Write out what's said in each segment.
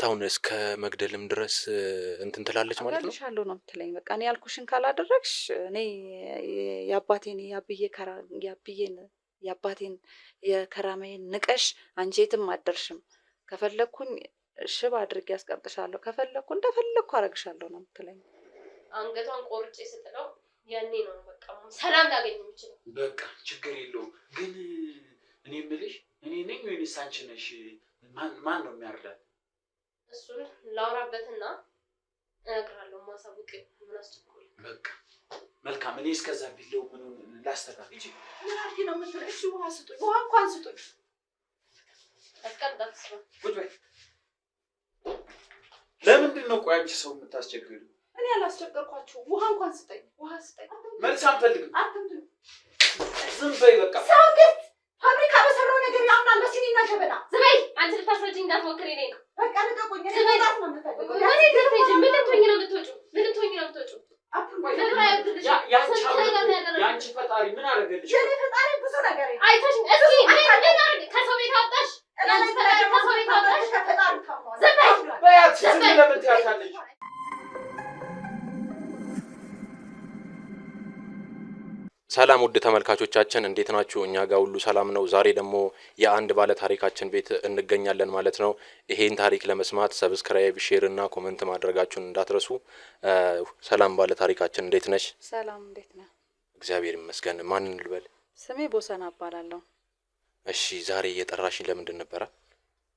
አሁን እስከ መግደልም ድረስ እንትን ትላለች ማለት ነው። አጋልሻለሁ ነው የምትለኝ። በቃ እኔ ያልኩሽን ካላደረግሽ እኔ የአባቴን የአባቴን የከራሜን ንቀሽ አንቺ የትም አደርሽም። ከፈለኩኝ ሽባ አድርጌ ያስቀምጥሻለሁ፣ ከፈለኩ እንደፈለኩ አረግሻለሁ ነው የምትለኝ። አንገቷን ቆርጬ ስጥለው ያኔ ነው በቃ ሰላም ላገኝ የምችለው። በቃ ችግር የለውም። ግን እኔ የምልሽ እኔ ነኝ ወይንስ አንቺ ነሽ? ማን ነው የሚያርዳት? እሱን ላውራበትና እነግርሃለሁ። ማሳውቅ ምን አስቸኮል? በቃ መልካም። እኔ እስከዛ ቢለው ምኑን ላስተካክል። እጂ ምን አርጊ ነው የምትለው? እሺ ውሃ ስጡኝ፣ ውሃ እንኳን ስጡኝ። አስቀምጣት። ቁጭ በይ። ለምንድን ነው ቆይ አንቺ ሰው የምታስቸግሪው? እኔ አላስቸገርኳችሁ። ውሃ እንኳን ስጠኝ፣ ውሃ ስጠኝ። መልስ አንፈልግም። አትምጡ። ዝም በይ በቃ። ሰው ግን ፋብሪካ በሰራው ነገር ያምናል በሲኒና ጀበና። ዝም በይ አንቺ። ልታስረጂኝ እንዳትሞክሪ ነኝ። በቃ ልቀቁኝ። እኔ መውጣት ነው የምፈልገው። ወዴት ልትሄጂ? ምን ልትሆኚ ነው የምትወጪው? ምን ልትሆኚ ነው የምትወጪው? ያንቺ ፈጣሪ ምን አደረገልሽ? የኔ ፈጣሪ ብዙ ነገር ይላል። አይተሽኝ እስኪ ምን ከሰው ቤት አወጣሽ? ያንቺ ፈጣሪ ከሰው ቤት አወጣሽ? ከፈጣሪ ታሟል። ዝም በይ በያት። ዝም ለምን ትያታለሽ? ሰላም ውድ ተመልካቾቻችን እንዴት ናችሁ? እኛ ጋር ሁሉ ሰላም ነው። ዛሬ ደግሞ የአንድ ባለ ታሪካችን ቤት እንገኛለን ማለት ነው። ይሄን ታሪክ ለመስማት ሰብስክራይብ፣ ሼር እና ኮሜንት ማድረጋችሁን እንዳትረሱ። ሰላም ባለ ታሪካችን እንዴት ነሽ? ሰላም እንዴት ነህ? እግዚአብሔር ይመስገን። ማንን ልበል? ስሜ ቦሰና እባላለሁ። እሺ ዛሬ የጠራሽኝ ለምንድን ነበረ?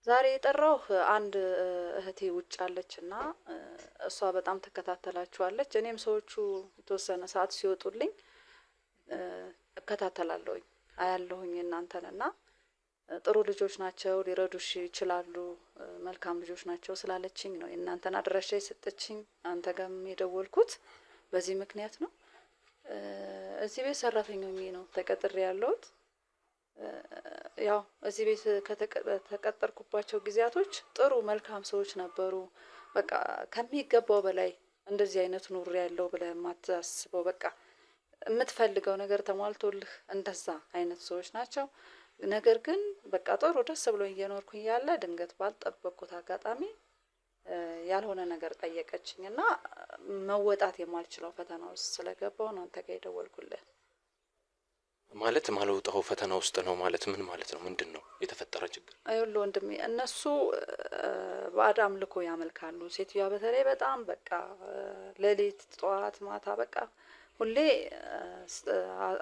ዛሬ የጠራው አንድ እህቴ ውጭ አለች እና እሷ በጣም ተከታተላችኋለች። እኔም ሰዎቹ የተወሰነ ሰዓት ሲወጡልኝ እከታተላለሁኝ፣ አያለሁኝ እናንተንና ጥሩ ልጆች ናቸው፣ ሊረዱሽ ይችላሉ፣ መልካም ልጆች ናቸው ስላለችኝ ነው የእናንተን አድራሻ የሰጠችኝ። አንተ ጋርም የደወልኩት በዚህ ምክንያት ነው። እዚህ ቤት ሰራተኛ ሆኜ ነው ተቀጥሬ ያለሁት። ያው እዚህ ቤት ከተቀጠርኩባቸው ጊዜያቶች ጥሩ መልካም ሰዎች ነበሩ። በቃ ከሚገባው በላይ እንደዚህ አይነት ኑሮ ያለው ብለህ የማታስበው በቃ የምትፈልገው ነገር ተሟልቶልህ እንደዛ አይነት ሰዎች ናቸው። ነገር ግን በቃ ጥሩ ደስ ብሎ እየኖርኩኝ ያለ ድንገት ባልጠበቅኩት አጋጣሚ ያልሆነ ነገር ጠየቀችኝ እና መወጣት የማልችለው ፈተና ውስጥ ስለገባው ነው አንተ ጋር የደወልኩልህ። ማለት ማልወጣው ፈተና ውስጥ ነው ማለት ምን ማለት ነው? ምንድን ነው የተፈጠረ ችግር? አይውል ወንድሜ፣ እነሱ ባዕድ አምልኮ ያመልካሉ። ሴትዮዋ በተለይ በጣም በቃ ሌሊት ጠዋት ማታ በቃ ሁሌ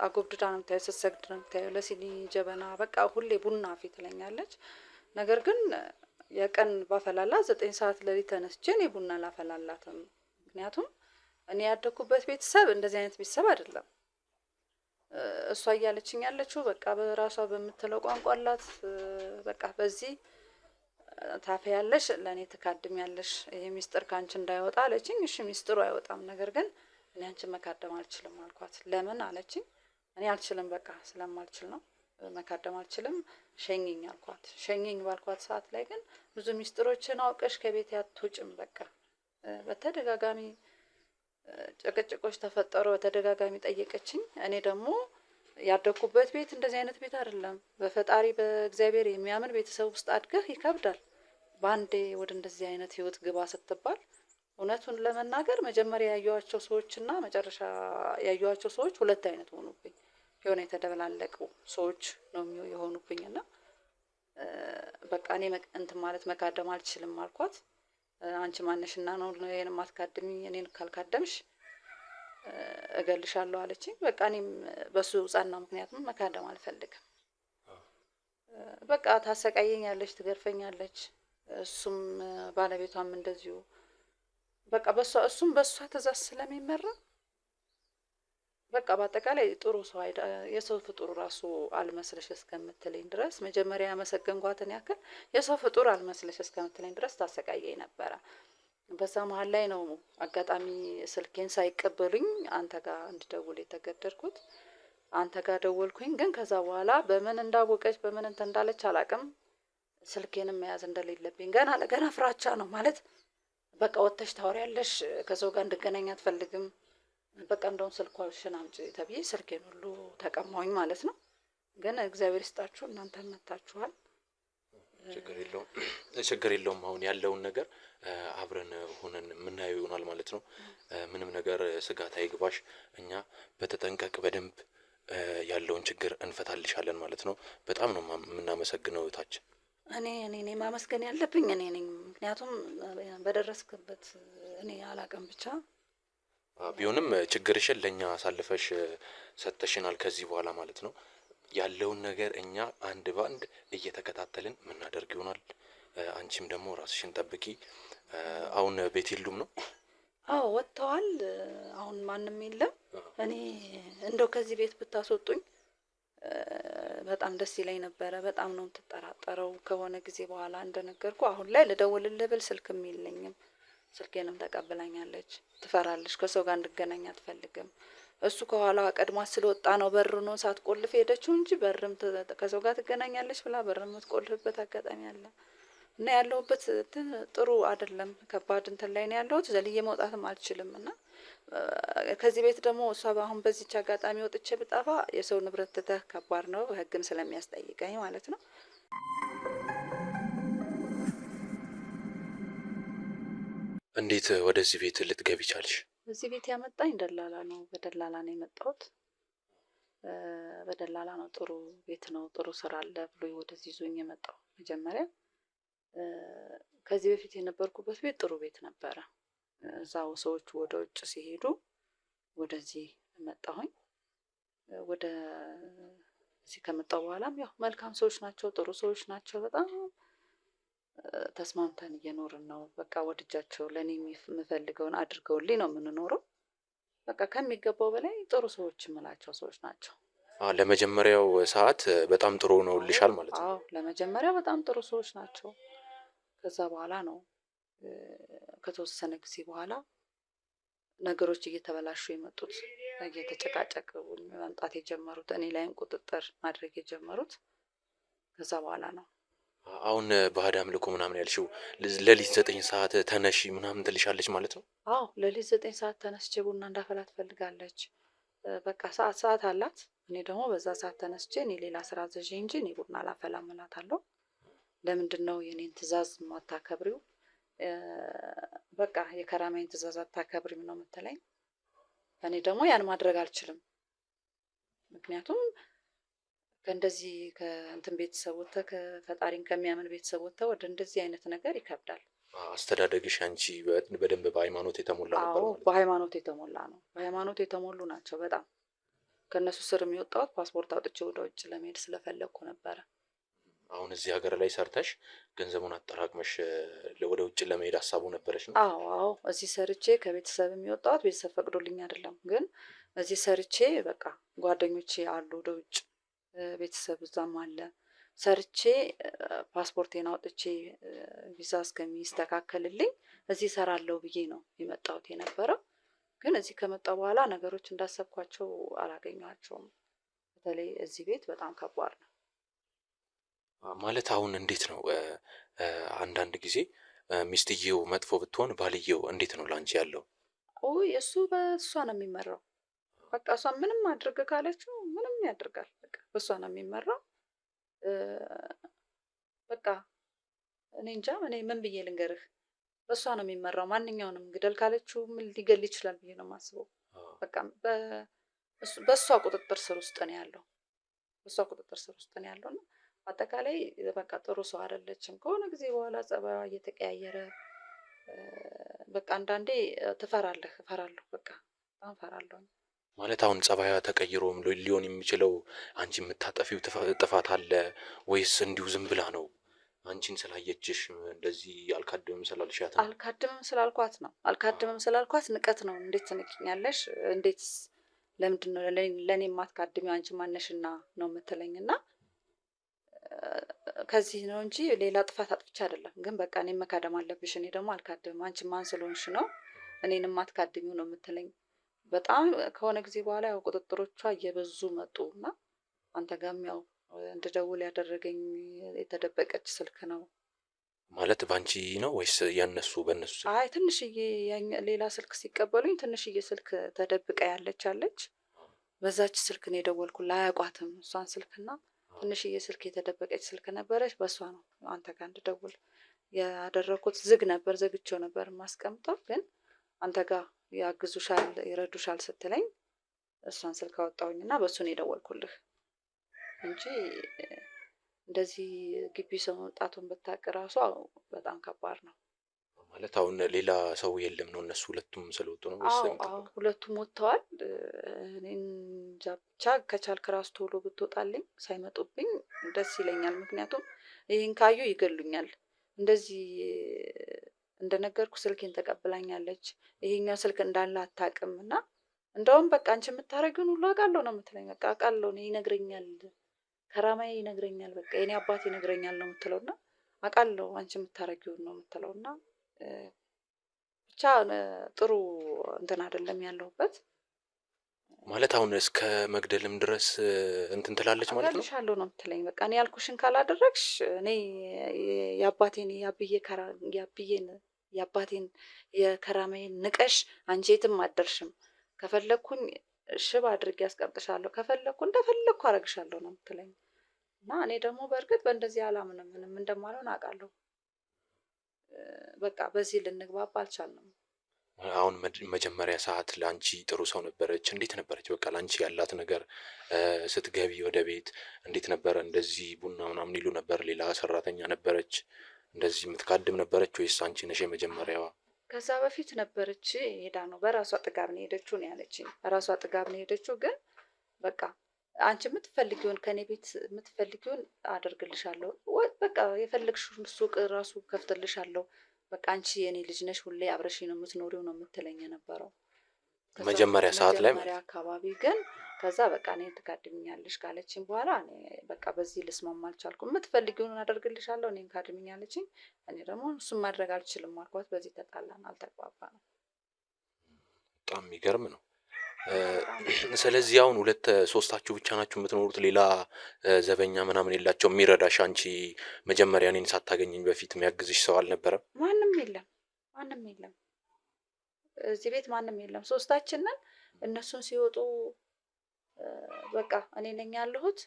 አጎብድዳ ነው የምታየው፣ ስትሰግድ ነው የምታየው፣ ለሲኒ ጀበና በቃ ሁሌ ቡና ፊት ትለኛለች። ነገር ግን የቀን ባፈላላት 9 ሰዓት ሌሊት ተነስቼ እኔ ቡና ላፈላላትም። ምክንያቱም እኔ ያደኩበት ቤተሰብ እንደዚህ አይነት ቤተሰብ አይደለም። እሷ እያለችኝ ያለችው በቃ በራሷ በምትለው ቋንቋ አላት። በቃ በዚህ ታፈያለሽ፣ ለእኔ ትካድሚያለሽ፣ ይሄ ሚስጥር ካንቺ እንዳይወጣ አለችኝ። እሺ ሚስጥሩ አይወጣም፣ ነገር ግን እኔ አንቺን መካደም አልችልም አልኳት። ለምን አለችኝ። እኔ አልችልም በቃ ስለማልችል ነው መካደም አልችልም፣ ሸኝኝ አልኳት። ሸኝኝ ባልኳት ሰዓት ላይ ግን ብዙ ሚስጥሮችን አውቀሽ ከቤት አትወጭም። በቃ በተደጋጋሚ ጭቅጭቆች ተፈጠሩ። በተደጋጋሚ ጠየቀችኝ። እኔ ደግሞ ያደኩበት ቤት እንደዚህ አይነት ቤት አይደለም። በፈጣሪ በእግዚአብሔር የሚያምን ቤተሰብ ውስጥ አድገህ ይከብዳል። በአንዴ ወደ እንደዚህ አይነት ህይወት ግባ ስትባል እውነቱን ለመናገር መጀመሪያ ያዩዋቸው ሰዎችና መጨረሻ ያዩዋቸው ሰዎች ሁለት አይነት ሆኑብኝ። የሆነ የተደበላለቁ ሰዎች ነው የሆኑብኝና በቃ እኔ እንትን ማለት መካደም አልችልም አልኳት። አንቺ ማነሽና ነው ይሄን ማትካደሚ? እኔን ካልካደምሽ እገልሻለሁ አለችኝ። በቃ እኔም በሱ ጻና ምክንያቱም መካደም አልፈልግም። በቃ ታሰቃየኛለች፣ ትገርፈኛለች። እሱም ባለቤቷም እንደዚሁ በቃ እሱም በሷ ትእዛዝ ስለሚመራ በቃ በአጠቃላይ ጥሩ ሰው የሰው ፍጡር ራሱ አልመስለሽ እስከምትለኝ ድረስ መጀመሪያ ያመሰገንኳትን ያክል የሰው ፍጡር አልመስለሽ እስከምትለኝ ድረስ ታሰቃየኝ ነበረ። በዛ መሀል ላይ ነው አጋጣሚ ስልኬን ሳይቀበሉኝ አንተ ጋር እንድደውል የተገደድኩት። አንተ ጋር ደወልኩኝ። ግን ከዛ በኋላ በምን እንዳወቀች በምን እንትን እንዳለች አላውቅም። ስልኬንም መያዝ እንደሌለብኝ ገና ለገና ፍራቻ ነው ማለት በቃ ወጥተሽ ታወሪያለሽ፣ ከሰው ጋር እንድገናኝ አትፈልግም። በቃ እንደውም ስልኳሽን አምጪ ተብዬ ስልኬን ሁሉ ተቀማሁኝ ማለት ነው። ግን እግዚአብሔር ይስጣችሁ እናንተ መታችኋል። ችግር የለውም። አሁን ያለውን ነገር አብረን ሆነን የምናየው ይሆናል ማለት ነው። ምንም ነገር ስጋት አይግባሽ። እኛ በተጠንቀቅ በደንብ ያለውን ችግር እንፈታልሻለን ማለት ነው። በጣም ነው የምናመሰግነው እህታችን። እኔ ማመስገን ያለብኝ እኔ ነኝ። ምክንያቱም በደረስክበት እኔ አላቅም ብቻ ቢሆንም ችግርሽን ለእኛ አሳልፈሽ ሰጥተሽናል። ከዚህ በኋላ ማለት ነው ያለውን ነገር እኛ አንድ በአንድ እየተከታተልን የምናደርግ ይሆናል። አንቺም ደግሞ ራስሽን ጠብቂ። አሁን ቤት የሉም ነው? አዎ ወጥተዋል። አሁን ማንም የለም። እኔ እንደው ከዚህ ቤት ብታስወጡኝ በጣም ደስ ይለኝ ነበረ። በጣም ነው የምትጠራጠረው። ከሆነ ጊዜ በኋላ እንደነገርኩ አሁን ላይ ልደውልልህ ብል ስልክም የለኝም። ስልኬንም ተቀብላኛለች። ትፈራለች። ከሰው ጋር እንድገናኝ አትፈልግም። እሱ ከኋላ ቀድሟት ስለወጣ ነው በር ነው ሳትቆልፍ ሄደችው እንጂ በርም ከሰው ጋር ትገናኛለች ብላ በርም የምትቆልፍበት አጋጣሚ አለ እና ያለሁበት ጥሩ አይደለም። ከባድ እንትን ላይ ነው ያለሁት። ዘልዬ መውጣትም አልችልም እና ከዚህ ቤት ደግሞ እሷ አሁን በዚች አጋጣሚ ወጥቼ ብጠፋ የሰው ንብረት ትተህ ከባድ ነው፣ በህግም ስለሚያስጠይቀኝ ማለት ነው። እንዴት ወደዚህ ቤት ልትገቢ ቻልሽ? እዚህ ቤት ያመጣኝ ደላላ ነው። በደላላ ነው የመጣሁት። በደላላ ነው። ጥሩ ቤት ነው፣ ጥሩ ስራ አለ ብሎ ወደዚህ ይዞኝ የመጣው። መጀመሪያ ከዚህ በፊት የነበርኩበት ቤት ጥሩ ቤት ነበረ። እዛው ሰዎች ወደ ውጭ ሲሄዱ ወደዚህ መጣሁኝ። ወደዚህ ከመጣሁ በኋላም ያው መልካም ሰዎች ናቸው፣ ጥሩ ሰዎች ናቸው። በጣም ተስማምተን እየኖርን ነው። በቃ ወድጃቸው ለእኔ የምፈልገውን አድርገውልኝ ነው የምንኖረው። በቃ ከሚገባው በላይ ጥሩ ሰዎች የምላቸው ሰዎች ናቸው። ለመጀመሪያው ሰዓት በጣም ጥሩ ነው ልሻል ማለት ነው? አዎ ለመጀመሪያው በጣም ጥሩ ሰዎች ናቸው። ከዛ በኋላ ነው ከተወሰነ ጊዜ በኋላ ነገሮች እየተበላሹ የመጡት፣ እየተጨቃጨቁ መምጣት የጀመሩት፣ እኔ ላይም ቁጥጥር ማድረግ የጀመሩት ከዛ በኋላ ነው። አሁን ባህድ አምልኮ ምናምን ያልሽው ሌሊት 9 ሰዓት ተነሺ ምናምን ትልሻለች ማለት ነው? አዎ ሌሊት 9 ሰዓት ተነስቼ ቡና እንዳፈላ ትፈልጋለች። በቃ ሰዓት አላት። እኔ ደግሞ በዛ ሰዓት ተነስቼ እኔ ሌላ ስራ አዘዤ እንጂ እኔ ቡና አላፈላም እላታለሁ። ለምንድን ነው የኔን ትእዛዝ ማታከብሪው? በቃ የከራማይን ትእዛዝ አታከብሪም ነው የምትለኝ። እኔ ደግሞ ያን ማድረግ አልችልም። ምክንያቱም ከእንደዚህ ከእንትን ቤተሰብ ወጥተህ ከፈጣሪን ከሚያምን ቤተሰብ ወጥተህ ወደ እንደዚህ አይነት ነገር ይከብዳል። አስተዳደግሽ አንቺ በደንብ በሃይማኖት የተሞላ ነበር ማለት ነው? በሃይማኖት የተሞላ ነው። በሃይማኖት የተሞሉ ናቸው በጣም። ከእነሱ ስር የሚወጣሁት ፓስፖርት አውጥቼ ወደ ውጭ ለመሄድ ስለፈለግኩ ነበረ። አሁን እዚህ ሀገር ላይ ሰርተሽ ገንዘቡን አጠራቅመሽ ወደ ውጭ ለመሄድ ሀሳቡ ነበረሽ ነው? አዎ እዚህ ሰርቼ ከቤተሰብ የሚወጣሁት ቤተሰብ ፈቅዶልኝ አይደለም፣ ግን እዚህ ሰርቼ በቃ ጓደኞቼ አሉ ወደ ውጭ፣ ቤተሰብ እዛም አለ። ሰርቼ ፓስፖርቴን አውጥቼ ቪዛ እስከሚስተካከልልኝ እዚህ ሰራለሁ ብዬ ነው የመጣሁት የነበረው። ግን እዚህ ከመጣሁ በኋላ ነገሮች እንዳሰብኳቸው አላገኘኋቸውም። በተለይ እዚህ ቤት በጣም ከባድ ነው ማለት። አሁን እንዴት ነው አንዳንድ ጊዜ ሚስትየው መጥፎ ብትሆን ባልየው እንዴት ነው ላንቺ ያለው? እሱ በእሷ ነው የሚመራው። በቃ እሷ ምንም አድርግ ካለችው ምንም ያደርጋል። በቃ በእሷ ነው የሚመራው። በቃ እኔ እንጃ፣ እኔ ምን ብዬ ልንገርህ፣ በእሷ ነው የሚመራው። ማንኛውንም ግደል ካለችው ምን ሊገል ይችላል ብዬ ነው የማስበው። በቃ በእሷ ቁጥጥር ስር ውስጥ ነው ያለው። በእሷ ቁጥጥር ስር ውስጥ ነው ያለው እና አጠቃላይ በቃ ጥሩ ሰው አይደለችም። ከሆነ ጊዜ በኋላ ጸባይዋ እየተቀያየረ በቃ አንዳንዴ ትፈራለህ። እፈራለሁ፣ በቃ በጣም እፈራለሁ። ማለት አሁን ጸባይዋ ተቀይሮም ሊሆን የሚችለው አንቺ የምታጠፊው ጥፋት አለ ወይስ እንዲሁ ዝም ብላ ነው? አንቺን ስላየችሽ እንደዚህ አልካድምም ስላልሻት ነው? አልካድምም ስላልኳት ነው። አልካድምም ስላልኳት ንቀት ነው። እንዴት ትንቅኛለሽ? እንዴት ለምንድን ነው ለእኔ የማትካድሚው? አንቺ ማነሽና ነው የምትለኝ? እና ከዚህ ነው እንጂ ሌላ ጥፋት አጥፍቼ አይደለም። ግን በቃ እኔ መካደም አለብሽ፣ እኔ ደግሞ አልካድምም፣ አንቺ ማን ስለሆንሽ ነው እኔን የማትካድሚው ነው የምትለኝ። በጣም ከሆነ ጊዜ በኋላ ያው ቁጥጥሮቿ እየበዙ መጡ እና አንተ ጋርም ያው እንድደውል ያደረገኝ የተደበቀች ስልክ ነው። ማለት ባንቺ ነው ወይስ ያነሱ በእነሱ? አይ ትንሽዬ ሌላ ስልክ ሲቀበሉኝ ትንሽዬ ስልክ ተደብቃ ያለች በዛች ስልክ ነው የደወልኩ። ላያውቋትም እሷን ስልክና ትንሽዬ ስልክ የተደበቀች ስልክ ነበረች። በሷ ነው አንተ ጋር እንድደውል ያደረኩት። ዝግ ነበር፣ ዘግቼው ነበር ማስቀምጠው። ግን አንተ ጋር ያግዙሻል ይረዱሻል ስትለኝ እሷን ስልክ አወጣሁኝና በሱ ነው የደወልኩልህ እንጂ እንደዚህ ግቢ ሰው መውጣቱን ብታውቅ ራሱ በጣም ከባድ ነው። ማለት አሁን ሌላ ሰው የለም ነው? እነሱ ሁለቱም ስለወጡ ነው ወይስ የምጠብቀው? ሁለቱም ወጥተዋል። እኔ እንጃ ብቻ ከቻልክ ራሱ ቶሎ ብትወጣልኝ ሳይመጡብኝ ደስ ይለኛል። ምክንያቱም ይህን ካዩ ይገሉኛል። እንደዚህ እንደነገርኩ ስልኬን ተቀብላኛለች። ይሄኛው ስልክ እንዳለ አታውቅም እና እንደውም በቃ አንቺ የምታደርጊውን ሁሉ አውቃለሁ ነው የምትለኝ። በቃ አውቃለሁ እኔ ይነግረኛል፣ ከራማዬ ይነግረኛል፣ በቃ የኔ አባት ይነግረኛል ነው የምትለው እና አውቃለሁ አንቺ የምታደርጊውን ነው የምትለው እና ብቻ ጥሩ እንትን አይደለም ያለሁበት። ማለት አሁን እስከ መግደልም ድረስ እንትን ትላለች ማለት ነው? እገልሻለሁ ነው የምትለኝ። በቃ እኔ ያልኩሽን ካላደረግሽ እኔ የአባቴን የአባቴን የከራማዬን ንቀሽ አንቺ የትም አትደርሽም፣ ከፈለግኩኝ ሽባ አድርጌ ያስቀምጥሻለሁ፣ ከፈለግኩ እንደፈለግኩ አደርግሻለሁ ነው የምትለኝ እና እኔ ደግሞ በእርግጥ በእንደዚህ አላምንም። ምንም እንደማልሆን አውቃለሁ። በቃ በዚህ ልንግባባ አልቻልንም። አሁን መጀመሪያ ሰዓት ለአንቺ ጥሩ ሰው ነበረች? እንዴት ነበረች? በቃ ለአንቺ ያላት ነገር ስትገቢ ወደ ቤት እንዴት ነበረ? እንደዚህ ቡና ምናምን ይሉ ነበር? ሌላ ሰራተኛ ነበረች እንደዚህ የምትካድም ነበረች ወይስ አንቺ ነሽ የመጀመሪያዋ? ከዛ በፊት ነበረች፣ ሄዳ ነው በራሷ ጥጋብ ነው ሄደችው ነው ያለችኝ። በራሷ ጥጋብ ነው ሄደችው። ግን በቃ አንቺ የምትፈልጊውን ከኔ ቤት የምትፈልጊውን አደርግልሻለሁ፣ በቃ የፈለግሽውን ሱቅ ራሱ ከፍትልሻለሁ፣ በቃ አንቺ የኔ ልጅ ነሽ፣ ሁሌ አብረሽ ነው የምትኖሪው ነው የምትለኝ የነበረው መጀመሪያ ሰዓት ላይ መጀመሪያ አካባቢ። ግን ከዛ በቃ እኔን ትካድምኛለሽ ካለችኝ በኋላ እኔ በቃ በዚህ ልስማማ አልቻልኩም። የምትፈልጊውን አደርግልሻለሁ፣ እኔን ካድምኛለችኝ። እኔ ደግሞ እሱን ማድረግ አልችልም አልኳት። በዚህ ተጣላን፣ አልተግባባንም። በጣም የሚገርም ነው። ስለዚህ አሁን ሶስታችሁ ብቻ ናችሁ የምትኖሩት? ሌላ ዘበኛ ምናምን የላቸው የሚረዳሽ? አንቺ መጀመሪያ እኔን ሳታገኘኝ በፊት የሚያግዝሽ ሰው አልነበረም? ማንም የለም፣ ማንም የለም እዚህ ቤት ማንም የለም። ሶስታችንን እነሱን ሲወጡ በቃ እኔ ነኝ ያለሁት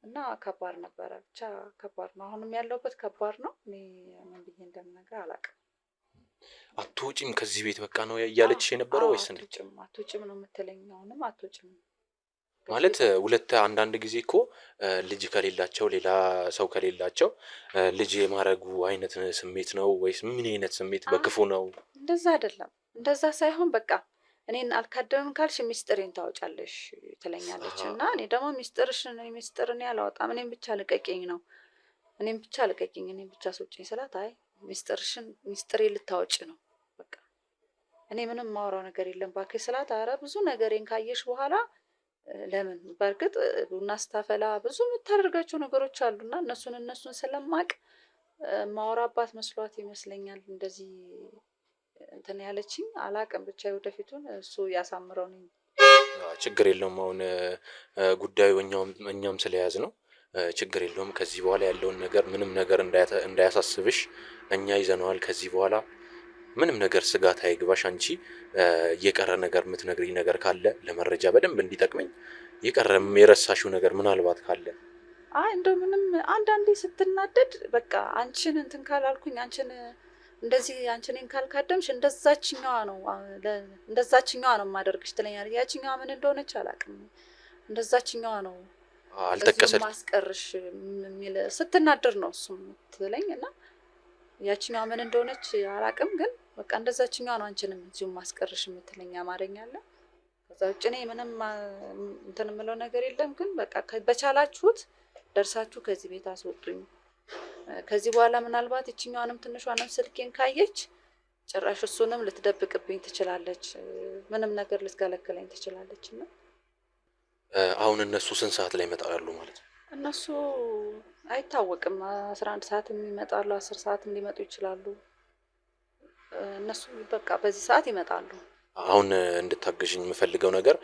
እና ከባድ ነበረ። ብቻ ከባድ ነው። አሁንም ያለሁበት ከባድ ነው። እኔ ምን ብዬ እንደምነግርህ አላውቅም። አትወጪም ከዚህ ቤት በቃ ነው እያለችሽ የነበረው ወይስ እንዴት? አትወጪም ነው የምትለኝ። አሁንም አትወጪም ማለት አንዳንድ ጊዜ እኮ ልጅ ከሌላቸው ሌላ ሰው ከሌላቸው ልጅ የማረጉ አይነት ስሜት ነው ወይስ ምን አይነት ስሜት? በክፉ ነው? እንደዛ አይደለም፣ እንደዛ ሳይሆን በቃ እኔን አልካደምም ካልሽ ሚስጥሬን ታወጫለሽ ትለኛለች እና እኔ ደግሞ ሚስጥርን ያላወጣም፣ እኔም ብቻ ልቀቂኝ ነው፣ እኔም ብቻ ልቀቂኝ፣ እኔም ብቻ ስውጪኝ ስላት አይ ሚስጥሬ ልታወጪ ነው፣ በቃ እኔ ምንም ማውራው ነገር የለም ባክሽ ስላት፣ አረ ብዙ ነገሬን ካየሽ በኋላ ለምን በእርግጥ ቡና ስታፈላ ብዙ የምታደርጋቸው ነገሮች አሉና እነሱን ስለማቅ ማውራባት መስሏት ይመስለኛል እንደዚህ እንትን ያለችኝ። አላቅም ብቻ ወደፊቱን እሱ ያሳምረው ነኝ። ችግር የለውም። አሁን ጉዳዩ እኛም ስለያዝ ነው ችግር የለውም። ከዚህ በኋላ ያለውን ነገር ምንም ነገር እንዳያሳስብሽ እኛ ይዘነዋል። ከዚህ በኋላ ምንም ነገር ስጋት አይግባሽ። አንቺ የቀረ ነገር የምትነግሪኝ ነገር ካለ ለመረጃ በደንብ እንዲጠቅመኝ፣ የቀረም የረሳሽው ነገር ምናልባት ካለ እንደው ምንም አንዳንዴ ስትናደድ በቃ አንቺን እንትን ካላልኩኝ አንቺን እንደዚህ አንቺን ካልካደምሽ እንደዛችኛዋ ነው የማደርግሽ ትለኛለች። ያችኛዋ ምን እንደሆነች አላውቅም። እንደዛችኛዋ ነው አልጠቀሰል ማስቀርሽ የሚል ስትናደር ነው እሱም ትለኝ እና ያችኛዋ ምን እንደሆነች አላውቅም። ግን በቃ እንደዛችኛዋ ነው አንቺንም እዚሁ ማስቀርሽ የምትለኝ አማርኛ አለ። ከዛ ውጭ እኔ ምንም እንትን የምለው ነገር የለም። ግን በቃ በቻላችሁት ደርሳችሁ ከዚህ ቤት አስወጡኝ። ከዚህ በኋላ ምናልባት እችኛዋንም ትንሿንም ስልኬን ካየች ጭራሽ እሱንም ልትደብቅብኝ ትችላለች፣ ምንም ነገር ልትከለክለኝ ትችላለች። እና አሁን እነሱ ስንት ሰዓት ላይ ይመጣሉ ማለት ነው? እነሱ አይታወቅም። 11 ሰዓትም ይመጣሉ፣ 10 ሰዓትም ሊመጡ ይችላሉ። እነሱ በቃ በዚህ ሰዓት ይመጣሉ። አሁን እንድታገዥኝ የምፈልገው ነገር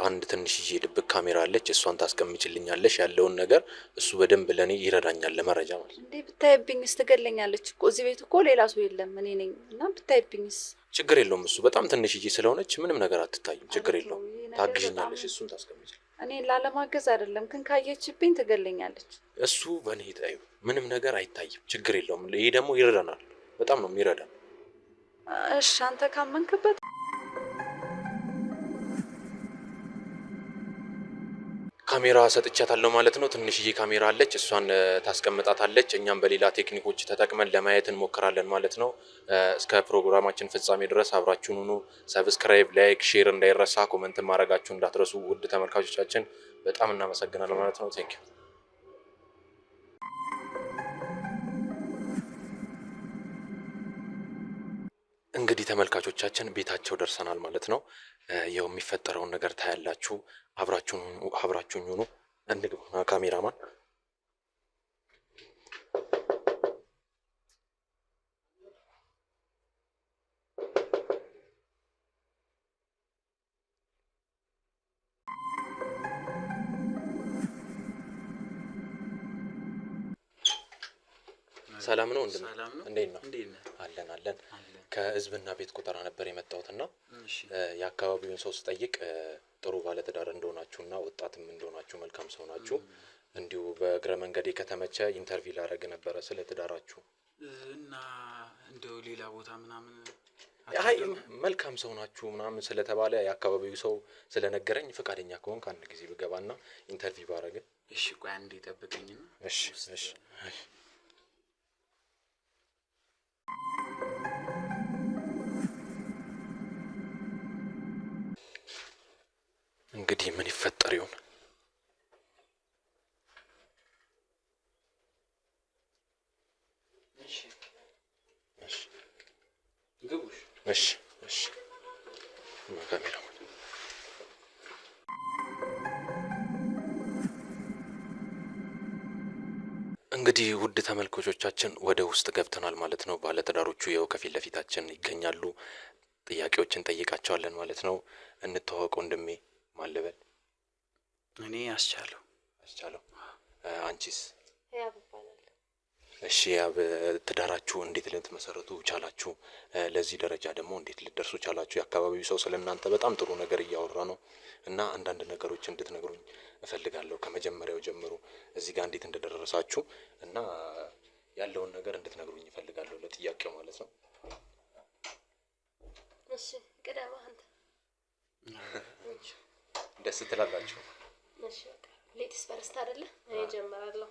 አንድ ትንሽዬ ድብቅ ካሜራ አለች፣ እሷን ታስቀምጭልኛለሽ። ያለውን ነገር እሱ በደንብ ለኔ ይረዳኛል ለመረጃ ማለት ነው። እንዴ ብታይብኝስ? ትገለኛለች እኮ እዚህ ቤት እኮ ሌላ ሰው የለም፣ እኔ ነኝ። እና ብታይብኝስ? ችግር የለውም። እሱ በጣም ትንሽዬ ስለሆነች ምንም ነገር አትታይም። ችግር የለውም። ታግዥኛለሽ፣ እሱን ታስቀምጭልኝ። እኔን ላለማገዝ አይደለም፣ ግን ካየችብኝ ትገለኛለች። እሱ በእኔ ጣዩ ምንም ነገር አይታይም፣ ችግር የለውም። ይሄ ደግሞ ይረዳናል፣ በጣም ነው የሚረዳን። እሺ አንተ ካመንክበት ካሜራ ሰጥቻታለሁ ማለት ነው። ትንሽዬ ካሜራ አለች፣ እሷን ታስቀምጣታለች። እኛም በሌላ ቴክኒኮች ተጠቅመን ለማየት እንሞክራለን ማለት ነው። እስከ ፕሮግራማችን ፍጻሜ ድረስ አብራችሁን ሁኑ። ሰብስክራይብ፣ ላይክ፣ ሼር እንዳይረሳ፣ ኮመንት ማድረጋችሁ እንዳትረሱ። ውድ ተመልካቾቻችን በጣም እናመሰግናለን ማለት ነው። ቴንክ ዩ። እንግዲህ ተመልካቾቻችን ቤታቸው ደርሰናል ማለት ነው። ያው የሚፈጠረውን ነገር ታያላችሁ። አብራችሁን ሁኑ። እንግባ ካሜራማን። ሰላም ነው እንዴ? እንዴት ነው? አለን ከህዝብና ቤት ቆጠራ ነበር የመጣሁትና የአካባቢውን ሰው ስጠይቅ ጥሩ ባለትዳር እንደሆናችሁና ወጣትም እንደሆናችሁ መልካም ሰው ናችሁ። እንዲሁ በእግረ መንገዴ ከተመቸ ኢንተርቪው ላደርግ ነበረ ስለ ትዳራችሁ እና እንደው ሌላ ቦታ ምናምን። አይ መልካም ሰው ናችሁ ምናምን ስለተባለ የአካባቢው ሰው ስለነገረኝ ፈቃደኛ ከሆንክ አንድ ጊዜ ብገባና ኢንተርቪው ባደርግ። እሺ ቆይ አንዴ ጠብቀኝ። እሺ። እንግዲህ ምን ይፈጠር ይሆን? እሺ ካሜራው እንግዲህ ውድ ተመልካቾቻችን ወደ ውስጥ ገብተናል ማለት ነው። ባለትዳሮቹ ያው ከፊት ለፊታችን ይገኛሉ። ጥያቄዎችን ጠይቃቸዋለን ማለት ነው። እንተዋወቅ ወንድሜ። ማን ልበል? እኔ አስቻለው። አንቺስ? ያብ እባላለሁ። እሺ ያብ፣ ትዳራችሁ እንዴት ልትመሰረቱ ቻላችሁ? ለዚህ ደረጃ ደግሞ እንዴት ልትደርሱ ቻላችሁ? የአካባቢው ሰው ስለእናንተ በጣም ጥሩ ነገር እያወራ ነው እና አንዳንድ ነገሮች እንድትነግሩኝ እፈልጋለሁ። ከመጀመሪያው ጀምሮ እዚህ ጋር እንዴት እንደደረሳችሁ እና ያለውን ነገር እንድትነግሩኝ እፈልጋለሁ። ለጥያቄው ማለት ነው። እሺ ቅደማ አንተ። ደስ ትላላችሁ። እሺ በቃ ሌዲስ ፈርስት አይደለ? እኔ ጀምራለሁ።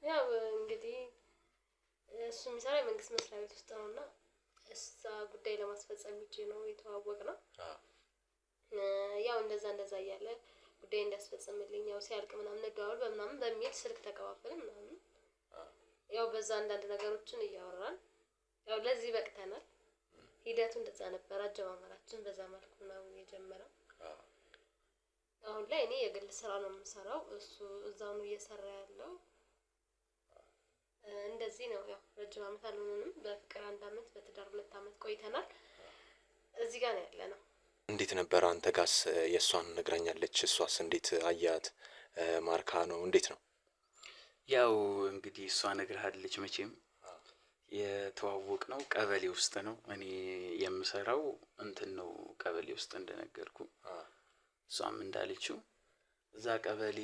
ያው እንግዲህ እሱ የሚሰራው የመንግስት መስሪያ ቤት ውስጥ ነውና እዛ ጉዳይ ለማስፈጸም ሂጄ ነው የተዋወቅነው። ያው እንደዛ እያለ ጉዳይ እንዲያስፈጽምልኝ ያው ሲያልቅ ምናምን እንደዋወል በምናምን በሚል ስልክ ተቀባበልን ምናምን። ያው በዛ አንዳንድ ነገሮችን እያወራን ያው ለዚህ በቅተናል። ሂደቱ እንደዛ ነበር። አጀማመራችን በዛ መልኩ ነው የጀመረው። አሁን ላይ እኔ የግል ስራ ነው የምሰራው፣ እሱ እዛው ነው እየሰራ ያለው። እንደዚህ ነው። ያው ረጅም ዓመት አልሆነንም። በፍቅር 1 ዓመት፣ በትዳር 2 ዓመት ቆይተናል። እዚህ ጋር ነው ያለነው። እንዴት ነበር? አንተ ጋስ የእሷን ነግራኛለች። እሷስ እንዴት አያት? ማርካ ነው? እንዴት ነው? ያው እንግዲህ እሷ ነግርሃለች። መቼም የተዋወቅ ነው ቀበሌ ውስጥ ነው። እኔ የምሰራው እንትን ነው ቀበሌ ውስጥ እንደነገርኩ። እሷም እንዳለችው እዛ ቀበሌ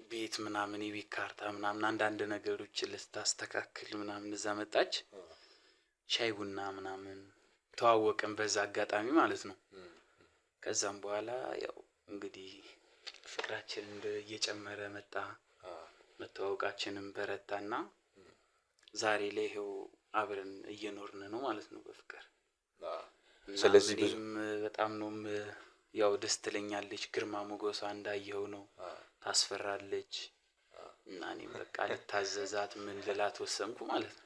ቤት ምናምን የቤት ካርታ ምናምን አንዳንድ ነገሮች ልታስተካክል ምናምን እዛ መጣች። ሻይ ቡና ምናምን ተዋወቅን በዛ አጋጣሚ ማለት ነው። ከዛም በኋላ ያው እንግዲህ ፍቅራችን እየጨመረ መጣ። መተዋወቃችንም በረታና ዛሬ ላይ ይሄው አብረን እየኖርን ነው ማለት ነው በፍቅር። ስለዚህ ብዙ በጣም ነው ያው ደስ ትለኛለች። ግርማ ሞገሷ እንዳየው ነው። ታስፈራለች እና እኔም በቃ ልታዘዛት ምን ልላት ወሰንኩ ማለት ነው።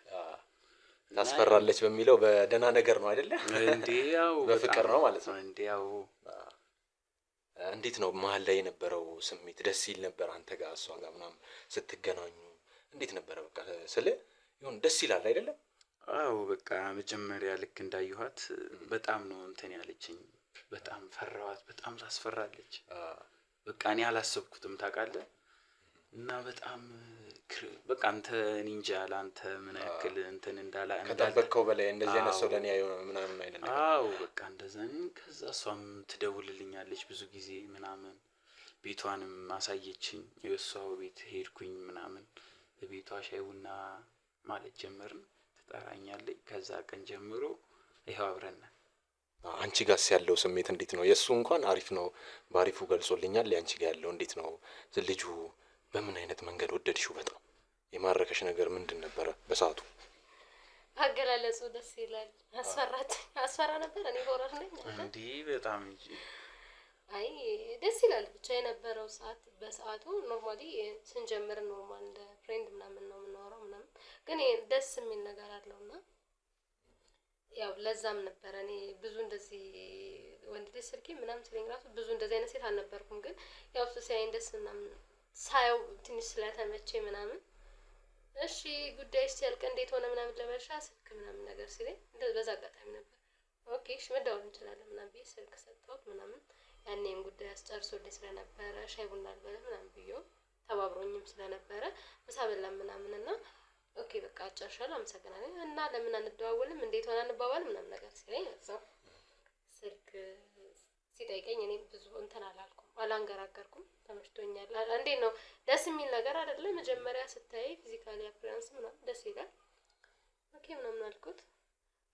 ታስፈራለች በሚለው በደህና ነገር ነው አይደለ? እንዴ ያው በፍቅር ነው ማለት ነው። እንዴ ያው እንዴት ነው መሀል ላይ የነበረው ስሜት? ደስ ይል ነበር አንተ ጋር እሷ ጋር ምናምን ስትገናኙ እንዴት ነበረ? በቃ ስለ ይሁን ደስ ይላል አይደለም? አዎ በቃ መጀመሪያ ልክ እንዳየኋት በጣም ነው እንትን ያለችኝ። በጣም ፈራኋት። በጣም ታስፈራለች። በቃ እኔ አላሰብኩትም ታውቃለህ። እና በጣም በቃ አንተ እንጃ ለአንተ ምን ያክል እንትን እንዳላ ከጠበቅከው በላይ እንደዚህ አይነት ሰው ለኔ ያየው ምናምን አይደለም። አዎ በቃ እንደዛ ነኝ። ከዛ እሷም ትደውልልኛለች ብዙ ጊዜ ምናምን ቤቷንም አሳየችኝ። የእሷው ቤት ሄድኩኝ ምናምን ቤቷ ሻይ ቡና ማለት ጀመርን። ትጠራኛለች። ከዛ ቀን ጀምሮ ይኸው አብረን ነን። አንቺ ጋርስ ያለው ስሜት እንዴት ነው? የእሱ እንኳን አሪፍ ነው፣ በአሪፉ ገልጾልኛል። የአንቺ ጋር ያለው እንዴት ነው? ልጁ በምን አይነት መንገድ ወደድሽው? በጣም የማረከሽ ነገር ምንድን ነበረ በሰዓቱ? አገላለጹ ደስ ይላል። አስፈራ ነበር። እኔ ሆረር ነኝ እንዴ በጣም እንጂ። አይ ደስ ይላል ብቻ የነበረው ሰዓት። በሰዓቱ ኖርማሊ ስንጀምር ኖርማል እንደ ፍሬንድ ምናምን ነው የምናወራው ምናምን፣ ግን ደስ የሚል ነገር አለውና ያው ለዛም ነበር እኔ ብዙ እንደዚህ ወንድ ልጅ ስልኬ ምናምን ስለኝ ራሱ ብዙ እንደዚህ አይነት ሴት አልነበርኩም። ግን ያው እሱ ሲያይን ደስ ምናምን ሳየው ትንሽ ስለተመቼ ምናምን እሺ ጉዳይሽ ሲያልቅ እንዴት ሆነ ምናምን ለበሻ ስልክ ምናምን ነገር ሲለኝ በዛ አጋጣሚ ነበር ኦኬ እሺ መደወል እንችላለን ምናምን ብዬ ስልክ ሰጠሁት ምናምን። ያኔም ጉዳይ አስጨርሶልኝ ስለነበረ ሻይ ቡና አልበለ ምናምን ብዬው ተባብሮኝም ስለነበረ ምሳ በላን ምናምን እና ኦኬ በቃ አጨርሻለሁ አመሰግናለሁ እና ለምን አንደዋወልም እንዴት ሆነ አንባባል ምናምን ነገር ሲለኝ እዛው ስልክ ሲጠይቀኝ እኔም ብዙ እንትን አላልኩም፣ አላንገራገርኩም። ተመችቶኛል። እንዴት ነው ደስ የሚል ነገር አይደለ? መጀመሪያ ስታይ ፊዚካሊ አፒራንስ ምናምን ደስ ይላል። ኦኬ ምናምን አልኩት።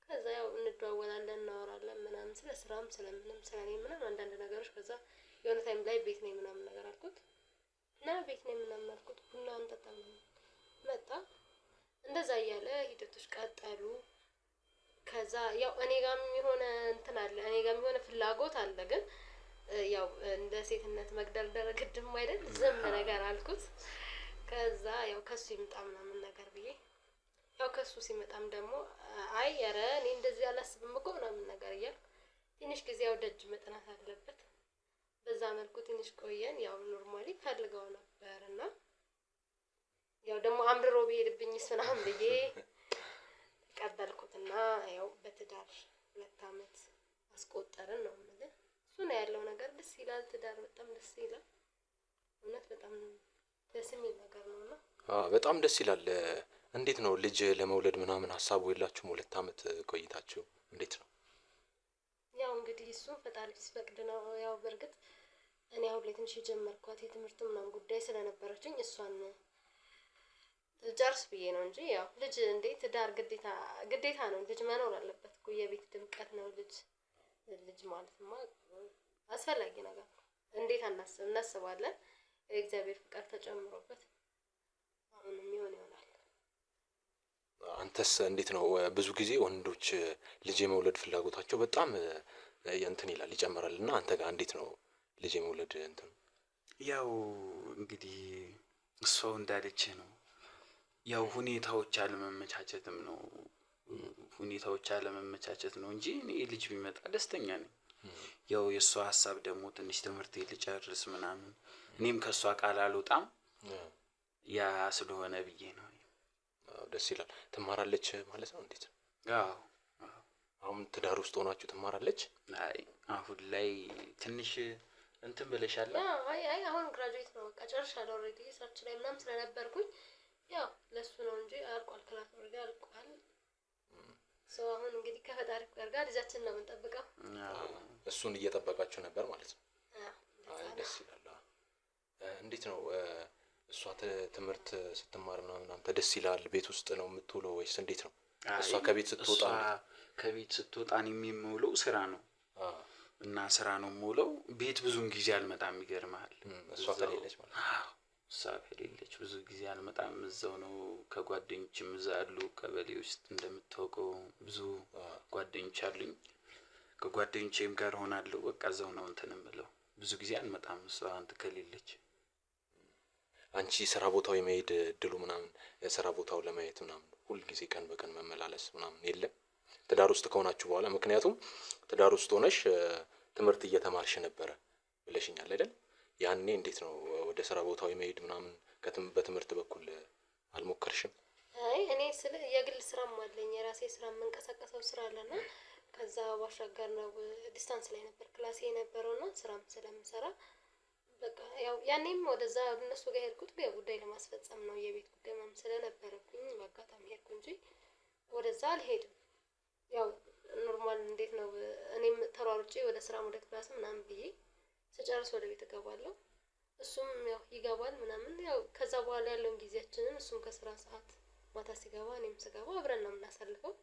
ከዛ ያው እንደዋወላለን እናወራለን ምናምን ስለ ስራም ስለምንም ስለኔ ምናምን አንዳንድ ነገሮች። ከዛ የሆነ ታይም ላይ ቤት ነኝ ምናምን ነገር አልኩት እና ቤት ነኝ ምናምን አልኩት። ቡና እንጠጣ መጣ። እንደዛ እያለ ሂደቶች ቀጠሉ። ከዛ ያው እኔ ጋርም የሆነ እንትን አለ፣ እኔ ጋርም የሆነ ፍላጎት አለ። ግን ያው እንደ ሴትነት መግደርደር ግድም አይደል ዝም ነገር አልኩት። ከዛ ያው ከሱ ይምጣ ምናምን ነገር ብዬ ያው ከሱ ሲመጣም ደግሞ አይ ኧረ እኔ እንደዚህ አላስብም እኮ ምናምን ነገር እያልኩ ትንሽ ጊዜ ያው ደጅ መጥናት አለበት። በዛ መልኩ ትንሽ ቆየን። ያው ኖርማሊ ፈልገው ነበርና ያው ደግሞ አምርሮ ቢሄድብኝስ ምናምን ብዬ ቀበልኩትና ያው በትዳር 2 አመት አስቆጠርን ነው የምልህ። እሱ ነው ያለው ነገር። ደስ ይላል። ትዳር በጣም ደስ ይላል። እውነት በጣም ደስ የሚል ነገር ነውና በጣም ደስ ይላል። እንዴት ነው ልጅ ለመውለድ ምናምን ሀሳቡ የላችሁም? 2 አመት ቆይታችሁ እንዴት ነው? ያው እንግዲህ እሱ ፈጣሪ ሲፈቅድ ነው። ያው በእርግጥ እኔ አሁን ላይ ትንሽ የጀመርኳት የትምህርት ምናምን ጉዳይ ስለነበረችኝ እሷን ጨርስ ብዬ ነው እንጂ ያው ልጅ እንዴ ትዳር ግዴታ ነው። ልጅ መኖር አለበት እኮ የቤት ድምቀት ነው። ልጅ ማለትማ አስፈላጊ ነገር ነው። እንዴት እናስባለን። የእግዚአብሔር ፍቃድ ተጨምሮበት አሁንም ይሆናል። አንተስ እንዴት ነው? ብዙ ጊዜ ወንዶች ልጅ የመውለድ ፍላጎታቸው በጣም እንትን ይላል ይጨምራል። እና አንተ ጋር እንዴት ነው ልጅ የመውለድ እንትን? ያው እንግዲህ እሷ እንዳለች ነው። ያው ሁኔታዎች አለመመቻቸትም ነው። ሁኔታዎች አለመመቻቸት ነው እንጂ እኔ ልጅ ቢመጣ ደስተኛ ነኝ። ያው የእሷ ሀሳብ ደግሞ ትንሽ ትምህርት ልጨርስ ምናምን እኔም ከእሷ ቃል አልወጣም ያ ስለሆነ ብዬ ነው። ደስ ይላል። ትማራለች ማለት ነው? እንዴት? አዎ አሁን ትዳር ውስጥ ሆናችሁ ትማራለች? አይ አሁን ላይ ትንሽ እንትን ብለሻል? አይ አሁን ግራጁዌት ነው በቃ ጨርሻለሁ። ኦልሬዲ ሰርች ላይ ምናምን ስለነበርኩኝ ያው ለሱ ነው እንጂ አልቋል። ክላስ ኦልሬዲ አልቋል። ሰው አሁን እንግዲህ ከፈጣሪ ጋር ልጃችን ነው የምንጠብቀው። እሱን እየጠበቃችሁ ነበር ማለት ነው? አይ ደስ ይላል። እንዴት ነው እሷ ትምህርት ስትማር ምናምን አንተ ደስ ይላል? ቤት ውስጥ ነው የምትውለው ወይስ እንዴት ነው? እሷ ከቤት ስትወጣ ከቤት ስትወጣ የሚውለው ስራ ነው እና ስራ ነው የምውለው። ቤት ብዙን ጊዜ አልመጣም። ይገርምሃል። እሷ ከሌለች ማለት ነው? እሷ ከሌለች ብዙ ጊዜ አልመጣም። እዛው ነው። ከጓደኞችም እዛ አሉ። ቀበሌ ውስጥ እንደምታውቀው ብዙ ጓደኞች አሉኝ። ከጓደኞቼም ጋር ሆናለሁ። በቃ እዛው ነው እንትን የምለው። ብዙ ጊዜ አልመጣም እሷ አንተ ከሌለች። አንቺ ስራ ቦታው የመሄድ እድሉ ምናምን ስራ ቦታው ለማየት ምናምን ሁል ጊዜ ቀን በቀን መመላለስ ምናምን የለም ትዳር ውስጥ ከሆናችሁ በኋላ? ምክንያቱም ትዳር ውስጥ ሆነሽ ትምህርት እየተማርሽ ነበረ ብለሽኛል አይደል? ያኔ እንዴት ነው ወደ ስራ ቦታው የመሄድ ምናምን በትምህርት በኩል አልሞከርሽም? አይ እኔ ስለ የግል ስራም አለኝ። የራሴ ስራ የምንቀሳቀሰው ስራ አለና ከዛ ባሻገር ነው ዲስታንስ ላይ ነበር ክላስ የነበረውና ስራም ስለምሰራ በቃ ያው ያኔም ወደዛ እነሱ ጋር ሄድኩት ጉዳይ ለማስፈጸም ነው። የቤት ጉዳይ ምናምን ስለነበረብኝ በአጋጣሚ ሄድኩ እንጂ ወደዛ አልሄድም። ያው ኖርማል እንዴት ነው እኔም ተሯሩጬ ወደ ስራ ወደ ክላስ ምናምን ብዬ ስጨርስ ወደ ቤት እገባለሁ። እሱም ያው ይገባል ምናምን ያው ከዛ በኋላ ያለውን ጊዜያችንን እሱም ከስራ ሰዓት ማታ ሲገባ እኔም ስገባ አብረን ነው የምናሳልፈው።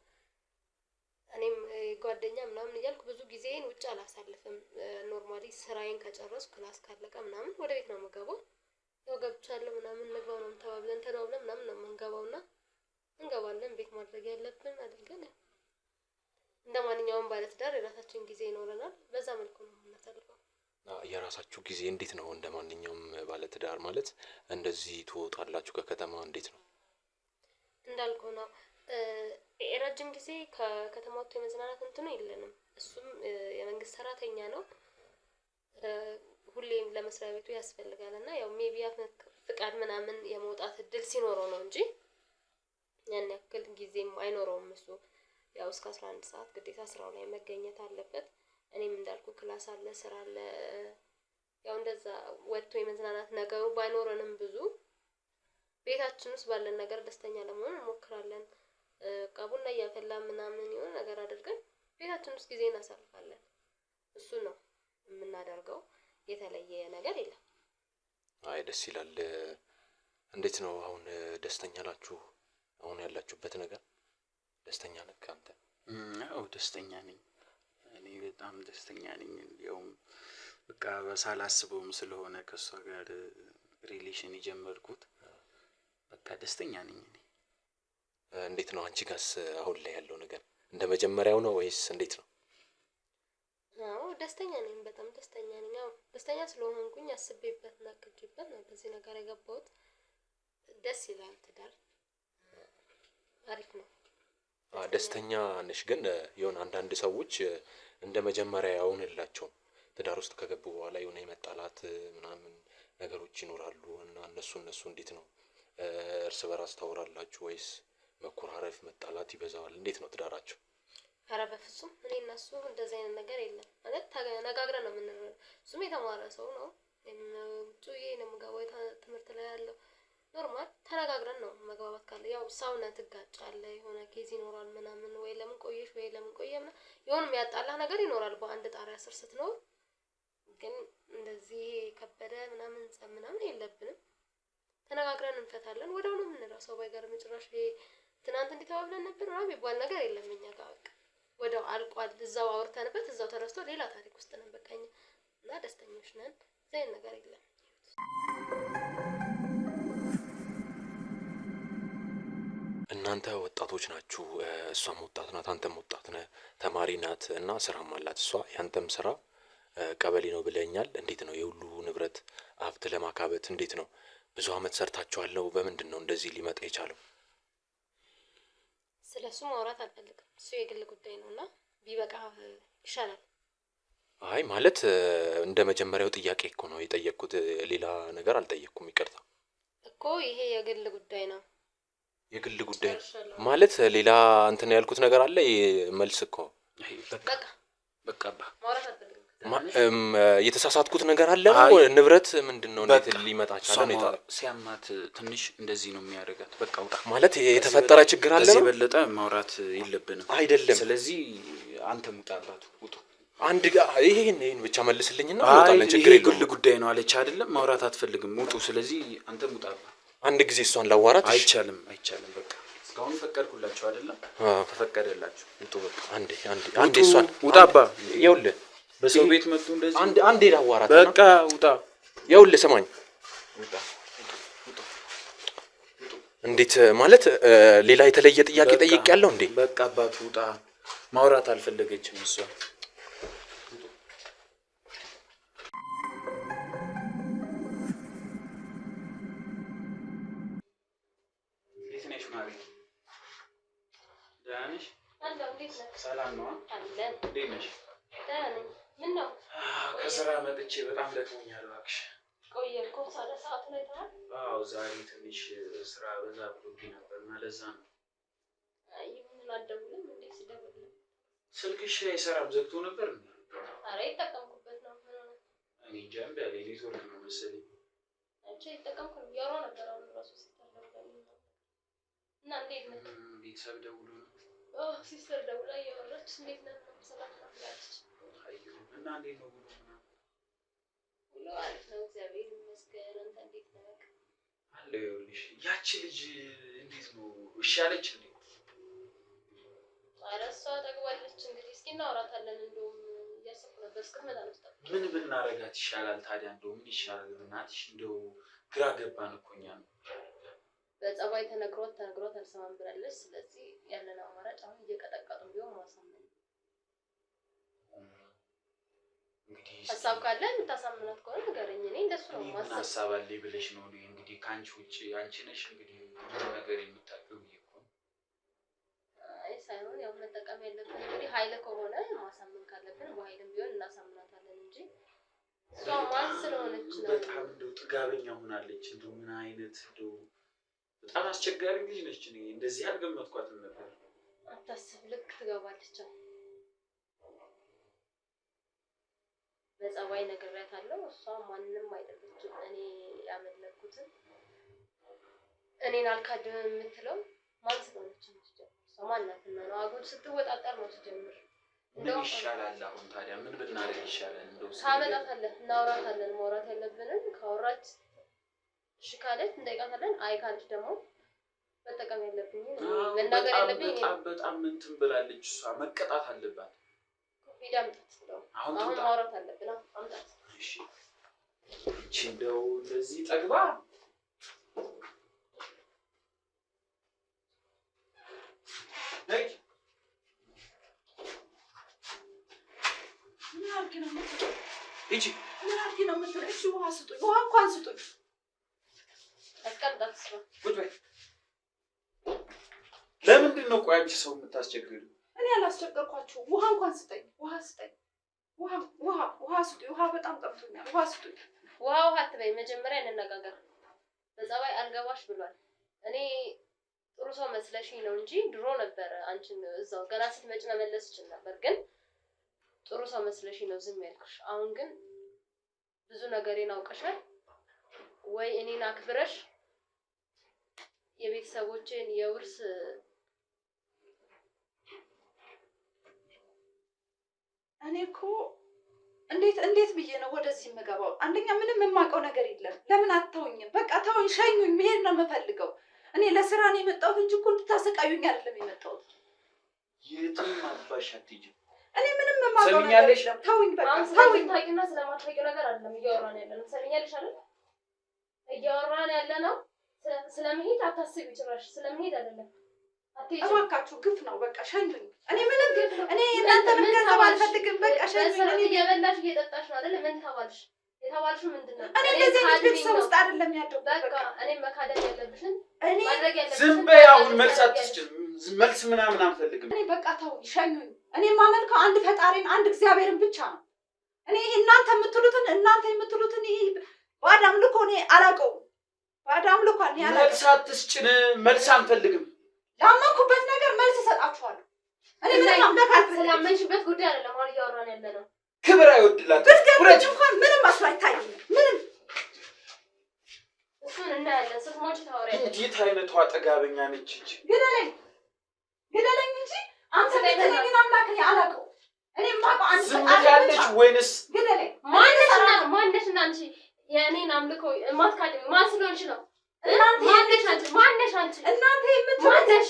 እኔም ጓደኛ ምናምን እያልኩ ብዙ ጊዜን ውጭ አላሳልፍም። ኖርማሊ ስራዬን ከጨረስኩ ክላስ ካለቀ ምናምን ወደ ቤት ነው የምገባው። ያው ገብቻለሁ ምናምን እንግባው ነው ተባብለን ምናምን ነው የምንገባውና እንገባለን። ቤት ማድረግ ያለብን አድርገን እንደ ማንኛውም ባለትዳር የራሳችን ጊዜ ይኖረናል። በዛ መልኩ ነው የምናሳልፈው። የራሳችሁ ጊዜ እንዴት ነው? እንደ ማንኛውም ባለትዳር ማለት እንደዚህ ትወጣላችሁ ከከተማ እንዴት ነው? እንዳልከው ነው። የረጅም ጊዜ ከከተማ ወጥቶ የመዝናናት እንትኑ የለንም። እሱም የመንግስት ሰራተኛ ነው። ሁሌም ለመስሪያ ቤቱ ያስፈልጋል እና ያው ሜቢ ፍቃድ ምናምን የመውጣት እድል ሲኖረው ነው እንጂ ያን ያክል ጊዜም አይኖረውም። እሱ ያው እስከ 11 ሰዓት ግዴታ ስራው ላይ መገኘት አለበት። እኔም እንዳልኩ ክላስ አለ፣ ስራ አለ። ያው እንደዛ ወጥቶ የመዝናናት ነገሩ ባይኖረንም ብዙ ቤታችን ውስጥ ባለን ነገር ደስተኛ ለመሆን እንሞክራለን። ቡና እያፈላ ምናምን የሆነ ነገር አድርገን ቤታችን ውስጥ ጊዜ እናሳልፋለን። እሱ ነው የምናደርገው። የተለየ ነገር የለም። አይ ደስ ይላል። እንዴት ነው አሁን ደስተኛ ናችሁ? አሁን ያላችሁበት ነገር ደስተኛ ነህ አንተ? አዎ ደስተኛ ነኝ። እኔ በጣም ደስተኛ ነኝ። እንዲያውም በቃ ሳላስበውም ስለሆነ ከሷ ጋር ሪሌሽን የጀመርኩት በቃ ደስተኛ ነኝ እኔ። እንዴት ነው አንቺ ጋርስ አሁን ላይ ያለው ነገር እንደ መጀመሪያው ነው ወይስ እንዴት ነው? አዎ ደስተኛ ነኝ፣ በጣም ደስተኛ ነኝ። ያው ደስተኛ ስለሆንኩኝ አስቤበት እና አቅጄበት ነው በዚህ ነገር የገባሁት። ደስ ይላል። ትዳር አሪፍ ነው። ደስተኛ ነሽ? ግን የሆነ አንዳንድ ሰዎች እንደ መጀመሪያ አይሆንላቸውም። ትዳር ውስጥ ከገቡ በኋላ የሆነ የመጣላት ምናምን ነገሮች ይኖራሉ እና እነሱ እንዴት ነው? እርስ በራስ ታወራላችሁ ወይስ መኮራረፍ መጣላት ይበዛዋል? እንዴት ነው ትዳራችሁ? ኧረ በፍጹም እኔ እና እሱ እንደዚህ አይነት ነገር የለም። ማለት ተነጋግረን ነው የምንኖረው። እሱም የተማረ ሰው ነው። ውጭ ነው የምገባው ትምህርት ላይ ያለው ኖርማል ተነጋግረን ነው መግባባት ካለ ያው ሰውነት ትጋጫለህ፣ የሆነ ኬዝ ይኖራል ምናምን ወይ ለምን ቆየሽ ወይ ለምን ቆየ ምናምን የሆነ የሚያጣላህ ነገር ይኖራል በአንድ ጣሪያ ስር ስትኖር። ግን እንደዚህ ከበደ ምናምን ጸብ ምናምን የለብንም። ተነጋግረን እንፈታለን። ወዲያው ነው የምንረሳው። ባይገርም ጭራሽ ትናንት እንዲህ ተባብለን ነበር ምናምን የሚባል ነገር የለም እኛ ጋር። በቃ ወዲያው አልቋል። እዛው አውርተንበት እዛው ተረስቶ ሌላ ታሪክ ውስጥ ነን በቃ እኛ እና ደስተኞች ነን። ዘይን ነገር የለም። እናንተ ወጣቶች ናችሁ። እሷም ወጣት ናት፣ አንተም ወጣት ነህ፣ ተማሪ ናት እና ስራም አላት እሷ። ያንተም ስራ ቀበሌ ነው ብለኛል። እንዴት ነው የሁሉ ንብረት ሀብት ለማካበት እንዴት ነው? ብዙ አመት ሰርታችኋል። በምንድን ነው እንደዚህ ሊመጣ የቻለው? ስለሱ ማውራት አልፈልግም። እሱ የግል ጉዳይ ነውና ቢበቃ ይሻላል። አይ ማለት እንደ መጀመሪያው ጥያቄ እኮ ነው የጠየቅኩት፣ ሌላ ነገር አልጠየቅኩም። ይቅርታ እኮ ይሄ የግል ጉዳይ ነው። የግል ጉዳይ ማለት ሌላ እንትን ያልኩት ነገር አለ። መልስ እኮ በቃ ማውራት አልፈልግም። የተሳሳትኩት ነገር አለ ነው? ንብረት ምንድነው? እንዴት ሊመጣ ቻለ? ሲያማት ትንሽ እንደዚህ ነው የሚያደርጋት። በቃ ውጣ ማለት የተፈጠረ ችግር አለ ነው? ከዚህ በለጠ ማውራት የለብንም። አይደለም። ስለዚህ አንተ ሙጣባት ውጡ። አንድ ይሄን ብቻ መልስልኝና እንወጣለን። ችግር የለውም። የግል ጉዳይ ነው አለች አይደለም? ማውራት አትፈልግም፣ ውጡ። ስለዚህ አንተ ሙጣባት። አንድ ጊዜ እሷን ላዋራት። አይቻልም። በቃ እስካሁን ፈቀድኩላችሁ አይደለም? ተፈቀደላችሁ። ውጡ በቃ። አንዴ እሷን ውጣባ። ይኸውልህ በሰው ቤት መጡ እንደዚህ። አንዴ ላዋራት። በቃ ውጣ። ይኸውልህ ስማኝ። እንዴት ማለት ሌላ የተለየ ጥያቄ ጠይቄያለሁ እንዴ? በቃ አባቱ ውጣ። ማውራት አልፈለገችም እሷ። እንዴት ነሽ ማሪ? ደህና ነሽ? ሰላም ነው? አለን። እንዴት ነሽ? ደህና ነኝ። ምን ነው? ከስራ መጥቼ በጣም ደክሞኛል እባክሽ። ቆየ እኮ ሰዓት ነው አይተሃል? አዎ ዛሬ ትንሽ ስራ በዛ ብሎብኝ ነበር እና ለዛ ነው። አይ ምን አትደውልም እንዴ? ስደውልልህ ስልክሽ አይሰራም፣ ዘግቶ ነበር እንዴ? ኧረ የተጠቀምኩበት ነው። ምን ሆነ? እኔ እንጃ እምቢ አለኝ። ኔትወርክ ነው መሰለኝ። አንቺ የተጠቀምኩ ነው ያወራሁ ነበር። አሁን ራሱ ሲስተር እና እንዴት ነህ? ቤተሰብ ደውሎ ነው? ሲስተር ደውላ እያወራች እንዴት ነህ? ሰላም ናት። አዩ እና እንዴት ነው ብሎ ምናምን ሁሉ አሪፍ ነው እግዚአብሔር ይመስገን። አንተ እንዴት ነህ? አለሁልሽ። ያቺ ልጅ እንዴት ነው? እሺ አለች እንዴ? ኧረ እሷ ጠግባለች። እንግዲህ እስኪ እናወራታለን። እንደውም እያሰብኩ ነበር እስክትመጣ ነው። ምን ብናረጋት ይሻላል ታዲያ? እንደው ምን ይሻላል? እናትሽ እንደው ግራ ገባን እኮ እኛ ነው። በጸባይ ተነግሮት አልሰማም ብላለች። ስለዚህ ያለን አማራጭ አሁን እየቀጠቀጡ ቢሆን ማሳመን። እንግዲህ ሀሳብ ካለ የምታሳምናት ከሆነ ንገረኝ። እኔ እንደሱ ነው ምን ማሰብ። ሀሳብ አለኝ ብለሽ ነው እንግዲህ ከአንቺ ውጭ አንቺ ነሽ እንግዲህ ብዙ ነገር የምታውቂው እኮ። አይ ሳይሆን ያው መጠቀም ያለብን እንግዲህ ኃይል ከሆነ ማሳመን ካለብን በኃይልም ቢሆን እናሳምናታለን እንጂ እሷ ማን ስለሆነች ነው። በጣም እንደው ጥጋበኛ ሆናለች። እንደው ምን አይነት እንደው በጣም አስቸጋሪ ልጅ ነች። እኔ እንደዚህ አልገመትኳትም ነበር። አታስብ፣ ልክ ትገባለች። በጸባይ ነግሬያታለሁ። እሷ ማንንም አይደለችም። እኔ ያመለኩትን እኔን አልካድም የምትለው ማን ስለሆነች ነው? እሷ ማናትና ነው አጉል ስትወጣጠር ነው ትጀምር። ምን ይሻላል አሁን ታዲያ? ምን ብናደርግ ይሻላል? እንደው ታመጣታለን፣ እናወራታለን። ማውራት ያለብንን ካወራች እሺ ካለች እንጠይቃታለን። አይ ካለች ደግሞ መጠቀም ያለብኝ መናገር ያለብኝ በጣም እንትን ብላለች። እሷ መቀጣት አለባት። ሂድ አምጣት። አሁን ማውራት አለብን። አምጣት። እሺ እቺ እንደው እንደዚህ ጠግባ ነይ። ምን አድርጊ ነው የምትለው? እቺ ምን አድርጊ ነው የምትለው? እሺ ውሃ ስጡኝ፣ ውሃ እንኳን ስጡኝ። አስቀምጣት። እሷ ቁጭ በይ። ለምንድን ነው ቆይ አንቺ ሰው የምታስቸግሪው? እኔ አላስቸገርኳችሁ። ውሃ እንኳን ስጠኝ፣ ውሃ ስጠኝ፣ ውሃ ስጡኝ። ውሃ በጣም ጠምቶኛል። ውሃ ስጡኝ። ውሃ አትበይ። መጀመሪያ እንነጋገር። በጸባይ አልገባሽ ብሏል። እኔ ጥሩ ሰው መስለሽኝ ነው እንጂ ድሮ ነበረ አንቺን እዛው ገና ስትመጪ መመለስ ይችል ነበር፣ ግን ጥሩ ሰው መስለሽኝ ነው ዝም ያልኩሽ። አሁን ግን ብዙ ነገሬን አውቀሻል ወይ? እኔን አክብረሽ የቤተሰቦቼን የውርስ እኔ እኮ እንዴት ብዬ ነው ወደዚህ የምገባው? አንደኛ ምንም የማውቀው ነገር የለም። ለምን አትተውኝም? በቃ ተውኝ፣ ሸኙኝ። መሄድ ነው የምፈልገው። እኔ ለስራ ነው የመጣሁት እንጂ እኮ እንድታሰቃዩኝ አይደለም የመጣሁት። የትም አባሽ አትሄጂም። እኔ ምንም የማውቀው ነገር የለም። ተውኝ፣ በቃ ተውኝ። ታውቂና ስለማታውቂው ነገር አይደለም እያወራን ያለነው። ሰሚኛለሽ አይደል? እያወራን ያለነው ስለመሄድ አታስቢ። ጭራሽ ስለመሄድ አይደለም። እባካችሁ ግፍ ነው። በቃ ሸኙኝ። እኔ ምንም እኔ እናንተ ምን ገንዘብ አልፈልግም። በቃ ሸኙኝ። እኔ እየበላሽ እየጠጣሽ ነው አይደል? ምን ተባልሽ? የተባልሽው ምንድን ነው? እኔ እንደዚህ አይነት ቤተሰብ ውስጥ አይደለም ያደጉት። በቃ እኔ መካደም ያለብሽን እኔ ማድረግ ያለብሽን ዝም በይ። አሁን መልስ አትስጭም። መልስ ምናምን አንፈልግም። እኔ በቃ ተውኝ፣ ሸኙኝ። እኔ የማመልከው አንድ ፈጣሪን አንድ እግዚአብሔርን ብቻ ነው። እኔ እናንተ የምትሉትን ይሄ ባዕድ አምልኮ እኔ አላውቀውም። ባዕድ አምልኮ እኔ አላውቀውም። መልስ አትስጭን። መልስ አንፈልግም። ላመንኩበት ነገር መልስ እሰጣችኋለሁ። እኔ ምንም አምላክ አልፈልግም። ስላመንሽበት ጉዳይ አይደለም አሁን እያወራን ያለነው። ክብር አይወድላት። ብትገድሉኝ እንኳን ምንም መስሎ አይታይም። ምንም እሱን እናያለን። ስትሞጪ ታወሪያለሽ። እንዴት አይነቷ ጠጋበኛ ነች እቺ! ግደለኝ እንጂ አንተ የምትለኝን አምላክ እኔ አላውቀውም። እኔ የማውቀው አንድ ዝም ፈጣሪ ያለች ብቻ። ወይንስ ግደለኝ። ማነሽና አንቺ የእኔን አምልኮ የማትካድሚ ማን ስለሆንሽ ነው? እናንተ ማነሽ አንቺ? እናንተ የምትሉት ማነሽ?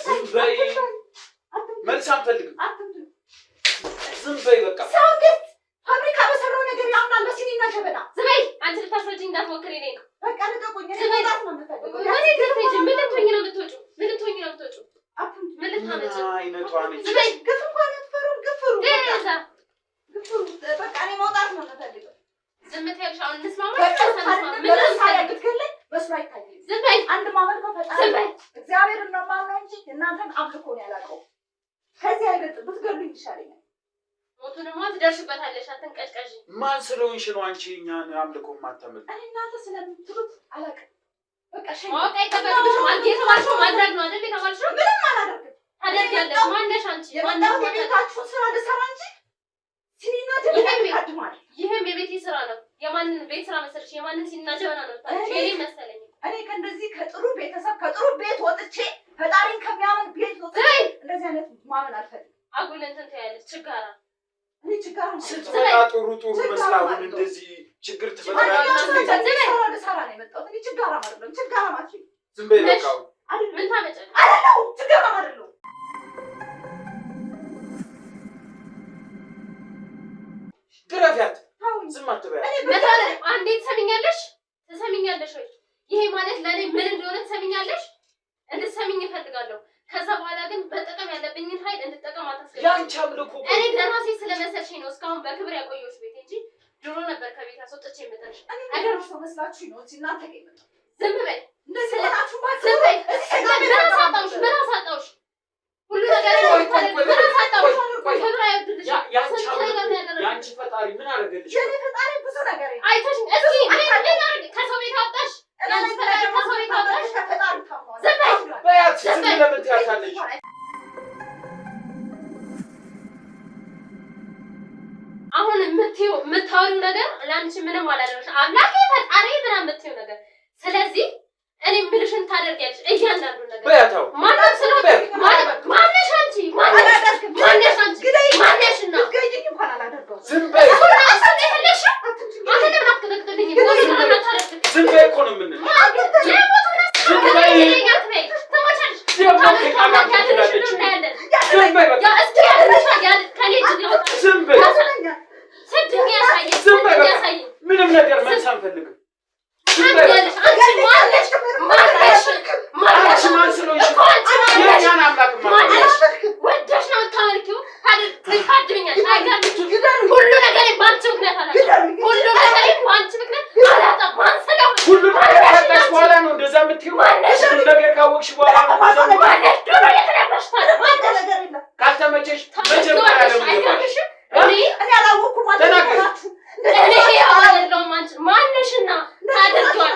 ዝም በይ። መልስ አንፈልግም። አትምጡ። ዝም በይ በቃ። ሰው ግን ፋብሪካ በሰራው ነገር ያምናል። በሲኒና ጀበና። ዝም በይ። አንቺ ልታስረጂኝ እንዳትሞክሪ እኔ ነው። በቃ ልቀቁኝ። እኔ መውጣት ነው የምፈልገው። ወዴት ልትሄጂ? ምን ልትሆኚ ነው የምትወጪው? ምን ልትሆኚ ነው የምትወጪው? አትምጡ። ምን ልታመጪ? ምን አይነቷ ነች? ዝም በይ። ግፍ እንኳን አትፈሩም። ግፍሩ ገዛ ግፍሩ። በቃ እኔ መውጣት ነው የምፈልገው። ዝም ትያለሽ። አሁን እንስማማ። ብትገለኝ መስሎ አይታየኝም። ዝም በይ። አንድ ማመልከው ፈጣሪ ዝም በይ። እግዚአብሔርን ነው የማምነው እንጂ እናንተን አምልኮ ነው ያላውቀው። ከዚህ አይበልጥ ብትገሉኝ ይሻለኛል። ሞቱንማ ትደርሽበታለሽ። አትንቀጭቀዥ። ማን ስለሆንሽ ነው አንቺ እኛን አምልኮ የማታመልክ? እኔ እናንተ ስለምትሉት አላውቅም። በቃ ሸኝ ማወቅ አይጠበቅብሽም። አንቺ የተባልሽው ማድረግ ነው አይደል? የተባልሽው ምንም አላደርግም። ታደርጊያለሽ። ማነሽ አንቺ? የመጣሁት የቤታችሁን ስራ ልሰራ እንጂ ሲኒና ጀበና ይካድማል። ይህም የቤቴ ስራ ነው። የማንን ቤት ስራ መሰለሽ? የማንን ሲኒና ጀበና ነው? እኔ መሰለኝ። እኔ ከእንደዚህ ከጥሩ ቤተሰብ ከጥሩ ቤት ወጥቼ ፈጣሪን ከሚያምን ቤት ወጥቼ እንደዚህ አይነት ማመን አልፈልግም። አጉል እንትን ትያለሽ። ችጋራ እኔ ችግር ስትመጣ ጥሩ መስላውን እንደዚህ ችግር ትፈጥራለች። ሰራ ነው የመጣሁት። እኔ ችግር አይደለም ችግር ማለት ዝም በይ በቃ። ምን ታመጫለሽ? አይደለም ችግር አይደለም። ግረፊያት። ዝም አትበያ። አንዴ ትሰሚኛለሽ ወይ? ይሄ ማለት ለእኔ ምን እንደሆነ ትሰሚኛለሽ? እንድትሰሚኝ እፈልጋለሁ። ከዛ በኋላ ግን በጠቀም ያለብኝን ኃይል እንድጠቀም አታስገድኝ። ያንቺ አምልኮ እኔ ለራሴ ስለመሰልሽኝ ነው እስካሁን በክብር ያቆየሁሽ ቤት እንጂ ድሮ ነበር ከቤት አስወጥቼ የምጥልሽ። አይገርምሽ? ሰው መስላችሁኝ ነው እዚህ እናንተ ጋር የመጣሁት። ዝም በይ እንደዚህ ሆናችሁ ማለት ዝም በይ። ምን አሳጣሁሽ? ሁሉ ነገር ምን አሳጣሁሽ? ክብር አይወድልሽ። ያንቺ ፈጣሪ ምን አደረገልሽ? የኔ ፈጣሪ ብዙ ነገር አይተሽ እስኪ ምን አደረግ? ከሰው ቤት አወጣሽ? ያንቺ ፈጣሪ ከሰው ቤት አወጣሽ? ከፈጣሪ ታሟል። ዝም በይ በያት። ዝም ለምን ትያታለሽ? አሁን የምታወሪው ነገር ለአንቺ ምንም አላደረግሽ። አምላኬ ፈጣሪ ምናምን የምትይው ነገር። ስለዚህ እኔ የምልሽን ታደርጊያለሽ እያንዳንዱ ነገር። በያታው ማነሽ አንቺ? ማነሽ አንቺ? ማነሽና ዝም በይ። ዝም በይ እኮ ነው የምንልሽ። ምንም ነገር መልስ አንፈልግም። በኋላ ነው እንደዛ የምትይው። ነገር ካወቅሽ በኋላ ነው ካልተመቸሽ መጀመሪያ ለምን ገባሽ? እኔ አላወኩም አላወኩም። ማንሽና ታደርጊዋል።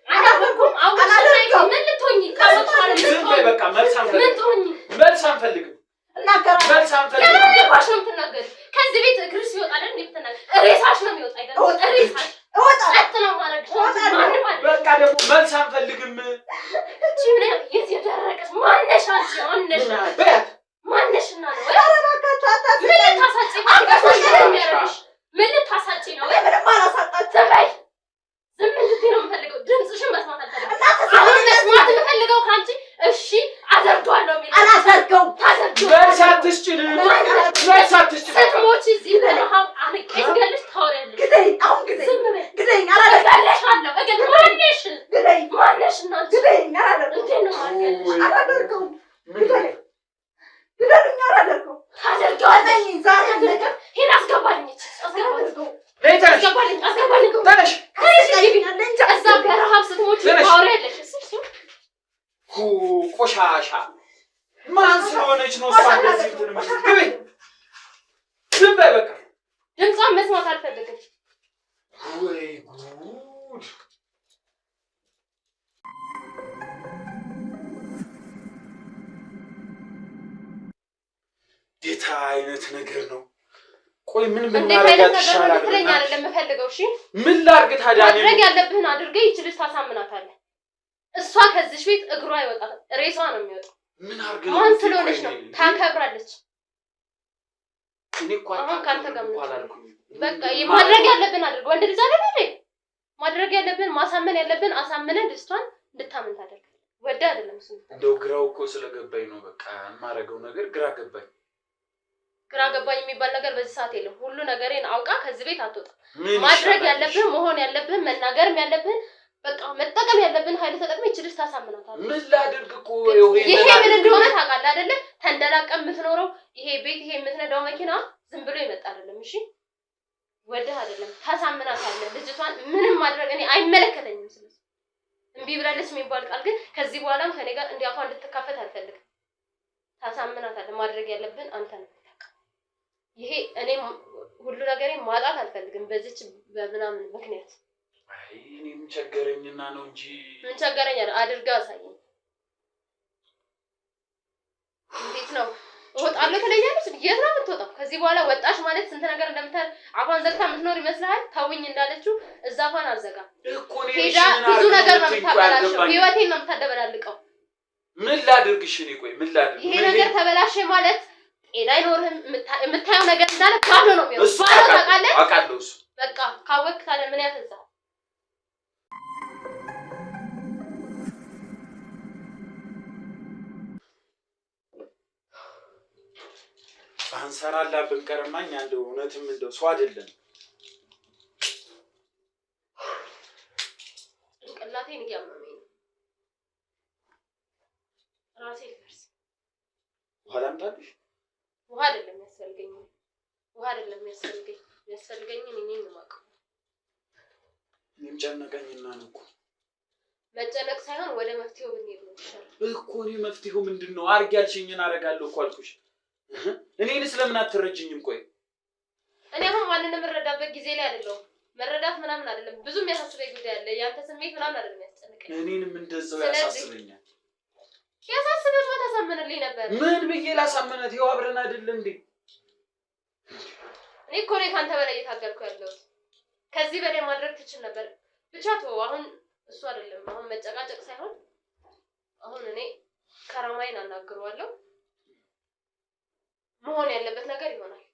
አላወኩም አውቃለሁ። ምን ልትሆኚ ካወቅሽ ዝም በይ በቃ። መልስ አንፈልግም። መልስ አንፈልግም። መልስ አንፈልግም። ለባሽ ነው የምትናገሪው። ከዚህ ቤት እግር ሲወጣ አይደል እንዴ ብትናገሪ? ሬሳሽ ነው የሚወጣ አይደል? ሬሳሽ ጸጥ ነው ማድረግሽ። ማንም አለ በቃ ደግሞ መልስ አንፈልግም። እቺ ምን የት የደረቀሽ ማነሽ አንቺ? ማነሽ በያት። ማነሽና ነው ምን ልታሳጪ ነው? ምን ልታሳጪ ነው? ምንም አላሳጣችም። ዝም በይ። ዝም እንድትይ ነው የምፈልገው። ድምፅሽን መስማት አልፈልግም። አሁን መስማት የምፈልገው ከአንቺ እሺ አደርገዋለሁ የሚል አላደርገውም። መልስ አትስጭን። መልስ አትስጭን። ስትሞቺ እዚህ በረሃብ አንቄ ስገልሽ ታወሪያለሽ። ግደኝ። አሁን ግደኝ። ዝም በይ። ግደኝ። እገልሻለሁ። ማነሽ? ግደኝ። ማነሽና ግደኝ። አላደርገውም። እንዴት ነው ማርገልሽ? አላደርገውም። ግደኝ። ግደኝ። አላደርገውም። ታደርገዋለሽ። ዛሬ ነገር ሄድ አስገባልኝ። አስገባልኝ። አስገባልኝ። ተነሽ። እዛ በረሃብ ስትሞቺ ታወሪያለሽ። ቆሻሻ ማን ስለሆነች ነው እሷ እንደዚህ እንትን የምትል? ግቢ። ዝም በይ በቃ። ድምጿን መስማት አልፈልግም። ወይ ጉድ! ጌታ አይነት ነገር ነው። ቆይ ምን ብናረጋት ይሻላል? ትለኛ አይደለም የምፈልገው። እሺ ምን ላድርግ ታዲያ? ማድረግ ያለብህን አድርገህ ይችልሽ ታሳምናታለህ። እሷ ከዚህ ቤት እግሯ አይወጣም፣ ሬሷ ነው የሚወጣው። ምን አርግ ማን ስለሆነች ነው? ታከብራለች። እኔ እኮ አሁን ካንተ ጋር ምን አላልኩኝ። በቃ ማድረግ ያለብን አድርግ። ወንድ ልጅ አይደል እንዴ? ማድረግ ያለብን ማሳመን ያለብን አሳምነን ልጅቷን እንድታምን ታደርግ። ወደ አይደለም እሱ እንደው ግራው እኮ ስለገባኝ ነው። በቃ የማረገው ነገር ግራ ገባኝ። ግራ ገባኝ የሚባል ነገር በዚህ ሰዓት የለም። ሁሉ ነገሬን አውቃ ከዚህ ቤት አትወጣም። ማድረግ ያለብን መሆን ያለብን መናገርም ያለብን በቃ መጠቀም ያለብን ኃይል ተጠቅመ ይችልሽ ታሳምናታለህ። ምን ላድርግ እኮ ይሄ ምን እንደሆነ ታውቃለህ አይደለ? ተንደላቀም የምትኖረው ይሄ ቤት ይሄ የምትነዳው መኪና ዝም ብሎ ይመጣ አይደለም። እሺ ወደህ አይደለም ታሳምናታለህ። ልጅቷን ምንም ማድረግ እኔ አይመለከተኝም። ስለዚህ እምቢ ብላለች የሚባል ቃል ግን ከዚህ በኋላም ከኔ ጋር እንዲያፋ እንድትካፈት አልፈልግም። ታሳምናታለህ። ማድረግ ያለብን አንተ ነው። ይሄ እኔ ሁሉ ነገሬን ማጣት አልፈልግም በዚች በምናምን ምክንያት። አይ እኔም ቸገረኝና ነው እንጂ ምን ቸገረኝ አድርጋ አሳየኝ። እንዴት ነው እወጣለሁ ትለኛለች? የት ነው የምትወጣው? ከዚህ በኋላ ወጣሽ ማለት ስንት ነገር እንደምታል አፋን ዘግታ የምትኖር ይመስልሃል? ተውኝ እንዳለችው እዛ አፋን አዘጋ እኮ ነው። ሄዳ ብዙ ነገር ነው የምታበላሸው። ህይወቴን ነው የምታደበላልቀው። ምን ላድርግሽ? እኔ ቆይ ምን ላድርግ? ይሄ ነገር ተበላሸ ማለት ጤና አይኖርህም። የምታየው ነገር እንዳለ ባዶ ነው የሚሆነው። እሱ ታውቃለህ? አውቃለሁ። እሱ በቃ ካወቅህ ታዲያ ምን ያፈዛል? አንሰራላ ብንቀርማ እኛ እንደው እውነትም እንደው ሰው አይደለም። ጭንቅላቴን እያመመኝ ነው። ራሴ ልፈርስ። ውሃ ላምጣልሽ? ውሃ አይደለም የሚያስፈልገኝ። ውሃ አይደለም የሚያስፈልገኝ። የሚያስፈልገኝን እኔ ነኝ የማውቀው። እኔም ጨነቀኝና ነው እኮ። መጨነቅ ሳይሆን ወደ መፍትሄው ብንሄድ ነው ይሻላል እኮ። እኔ መፍትሄው ምንድን ነው? አድርጊ ያልሽኝን አደርጋለሁ እኮ አልኩሽ። እኔንስ ለምን አትረጅኝም? ቆይ እኔ አሁን ማንንም የምረዳበት ጊዜ ላይ አይደለሁም። መረዳት ምናምን አይደለም። ብዙ የሚያሳስበኝ ጉዳይ አለ። ያንተ ስሜት ምናምን አይደለም ያስጨንቀኝ። እኔንም እንደዛው ያሳስበኛል። ያሳስበማ ታሳምንልኝ ነበር። ምን ብዬ ላሳምነት? ይኸው አብረን አይደለ እንዴ? እኔ እኮ ነኝ ካንተ በላይ እየታገልኩ ያለሁት። ከዚህ በላይ ማድረግ ትችል ነበር። ብቻ ተወው። አሁን እሱ አይደለም አሁን መጨቃጨቅ ሳይሆን አሁን እኔ ከረማይን አናግረዋለሁ። መሆን ያለበት ነገር ይሆናል።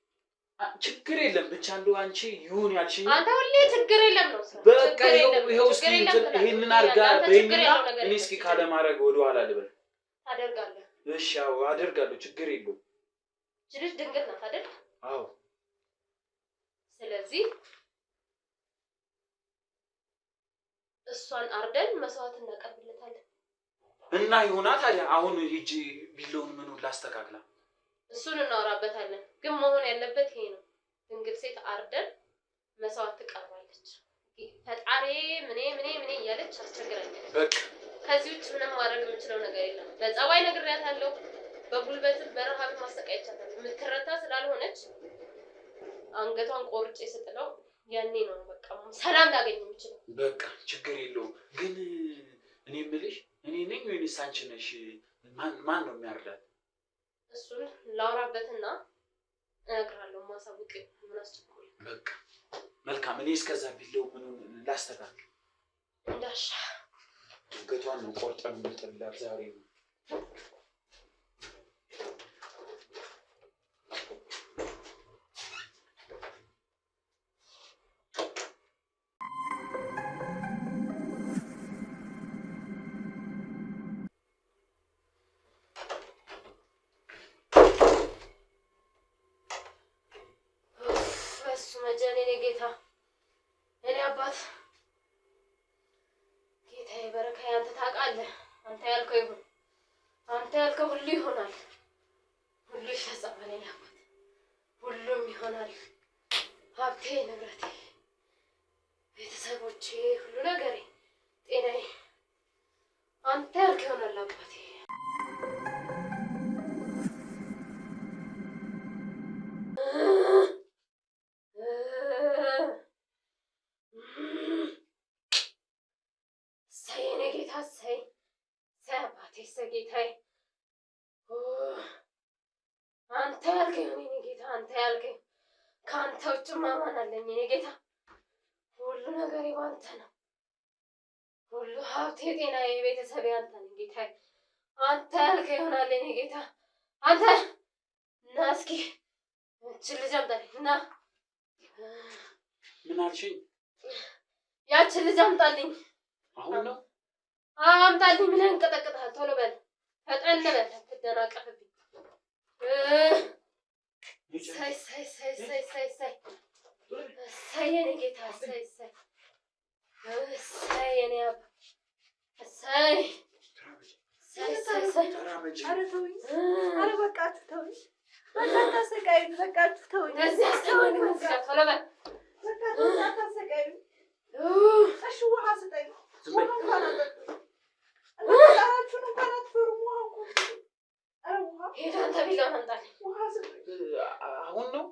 ችግር የለም ብቻ እንደው አንቺ ይሁን ያልሽኝ። አንተ ሁሌ ችግር የለም ነው ስራ። በቃ ይኸው እስኪ ይሄንን አድርጋ በይኝና እኔ እስኪ ካለ ማድረግ ወደ ኋላ ልበል። ታደርጋለህ? እሺ አዎ አደርጋለሁ። ችግር የለውም። ልጅ ድንግል ናት አይደል? አዎ። ስለዚህ እሷን አርደን መስዋዕት እናቀርብለታለን። እና ይሁና ታዲያ። አሁን ሂጂ ቢለውን ምኑን ላስተካክላ። እሱን እናወራበታለን። ግን መሆን ያለበት ይሄ ነው። ድንግል ሴት አርደን መስዋዕት ትቀርባለች። ፈጣሪ ምን እያለች አስቸግራኛለች። በቃ ከዚህ ውጭ ምንም ማድረግ የምችለው ነገር የለም። በጸባይ ነግሬያታለሁ። በጉልበትም በረሃብ ማሰቃየቻታለሁ። የምትረታ ስላልሆነች አንገቷን ቆርጬ ስጥለው ያኔ ነው በቃ ሰላም ላገኝ የምችለው። በቃ ችግር የለውም። ግን እኔ የምልሽ እኔ ነኝ ወይንስ አንቺ ነሽ? ማን ነው የሚያርዳት? እሱን ላውራበትና እነግርሃለሁ። ማሳውቅ ምን አስቸኮለ? በቃ መልካም። እኔ እስከዛ ቢለው ምኑን ላስተካክል። እንዳሻ አንገቷን ነው ቆርጠን የምንጥላት ዛሬ ነው። ጌታ እኔ አባት ጌታዬ በረካዬ አንተ ታውቃለህ። አንተ ያልከው ይሁን። አንተ ያልከው ሁሉ ይሆናል። ሁሉ ይፈጸማል። እኔ አባት ሁሉም ይሆናል። ሀብቴ፣ ንብረቴ፣ ቤተሰቦቼ፣ ሁሉ ነገሬ፣ ጤናዬ አንተ ያልከው ይሆናል አባቴ። ጌታዬ አንተ ያልከኝ እኔ ጌታ አንተ ያልከኝ ከአንተ ውጭ ማን አለኝ? እኔ ጌታ ሁሉ ነገሬ ባንተ ነው። ሁሉ ሀብቴ፣ ጤናዬ፣ ቤተሰቤ አንተ ነህ ጌታዬ። አንተ ያልከኝ ይሆናል እኔ ጌታ። አንተ እና እስኪ እችን ልጅ አምጣልኝ እና ምን አልሽኝ? ያችን ልጅ አምጣልኝ። አሁን ነው አምጣልኝ። ምን እንቀጠቅጥሃል? ቶሎ በል ፈጠን በል አትደናቀፍብኝ። ሳይ የኔ ጌታ ሳይ የኔ አባ ሳይ ኧረ ተውኝ። ኧረ በቃችሁ ተውኝ። በቃ አታሰቃዩኝ። በቃችሁ ተውኝ። እዚህ አስተውኝ። ቶሎ በል በቃ ተውኝ። አታሰቃዩኝ። እሺ ውሃ ስጠኝ። ውሃ እንኳን አጠጡኝ። ጣራችሁን እንኳን አትፈሩም። ውሃ እንኳን ሄዳ አንተ ቢላውን አምጣልኝ። ውሃ ስጠኝ። አሁን ነው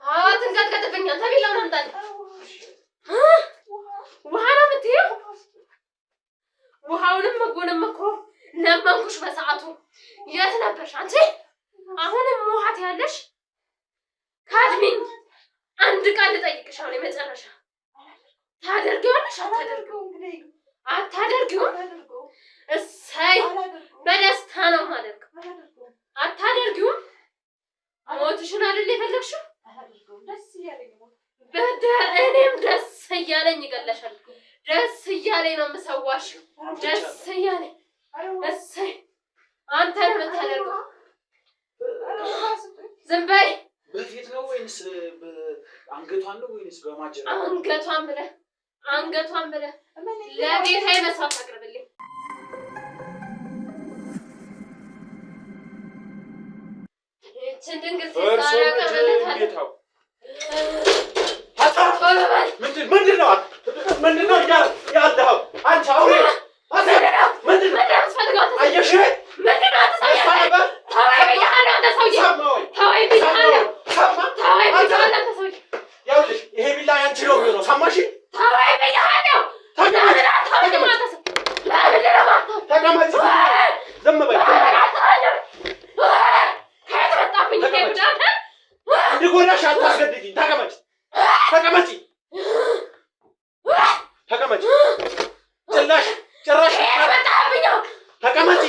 አትንቀጥቀጥብኝ። አንተ ቢላውን አምጣልኝ። ውሃ ነው የምትይው? ውሃውንም ምግቡንም እኮ ለመንኩሽ በሰዓቱ። የት ነበርሽ አንቺ? አሁንም ውሃ ትያለሽ? ካድሚኝ። አንድ ቃል ልጠይቅሽ አሁን የመጨረሻ ታደርጊዋለሽ? አታደርጊውም? እሰይ በደስታ ነው የማደርገው። አታደርጊውም? ሞትሽን አይደል የፈለግሽው? ደስ እያለኝ ሞት እኔም ደስ እያለኝ እገለሻለሁ። ደስ እያለኝ ነው የምሰዋሽ። ደስ እያለኝ እሰይ አንተ ነህ የምታደርገው። ዝም በይ። በፊት ነው ወይንስ አንገቷን ነው ወይንስ በማጀራ? አንገቷን ብለህ ለጌታዬ መስዋዕት አቅርብልኝ። ይህችን ድንግል ሴት ዛሬ አቀርብለታለሁ። ምንድን ነው ያለኸው? አንቺ አውሬ ምንድን ነው አየሽ? ይኸውልሽ ይሄ ቢላ ያንቺ ነው የሚሆነው። ሰማሽ? ተቀመጭ። ዝም በይ። እንዲጎዳሽ አታስገድጂኝ። ተቀመጭ። ጭራሽ ተቀመጪ።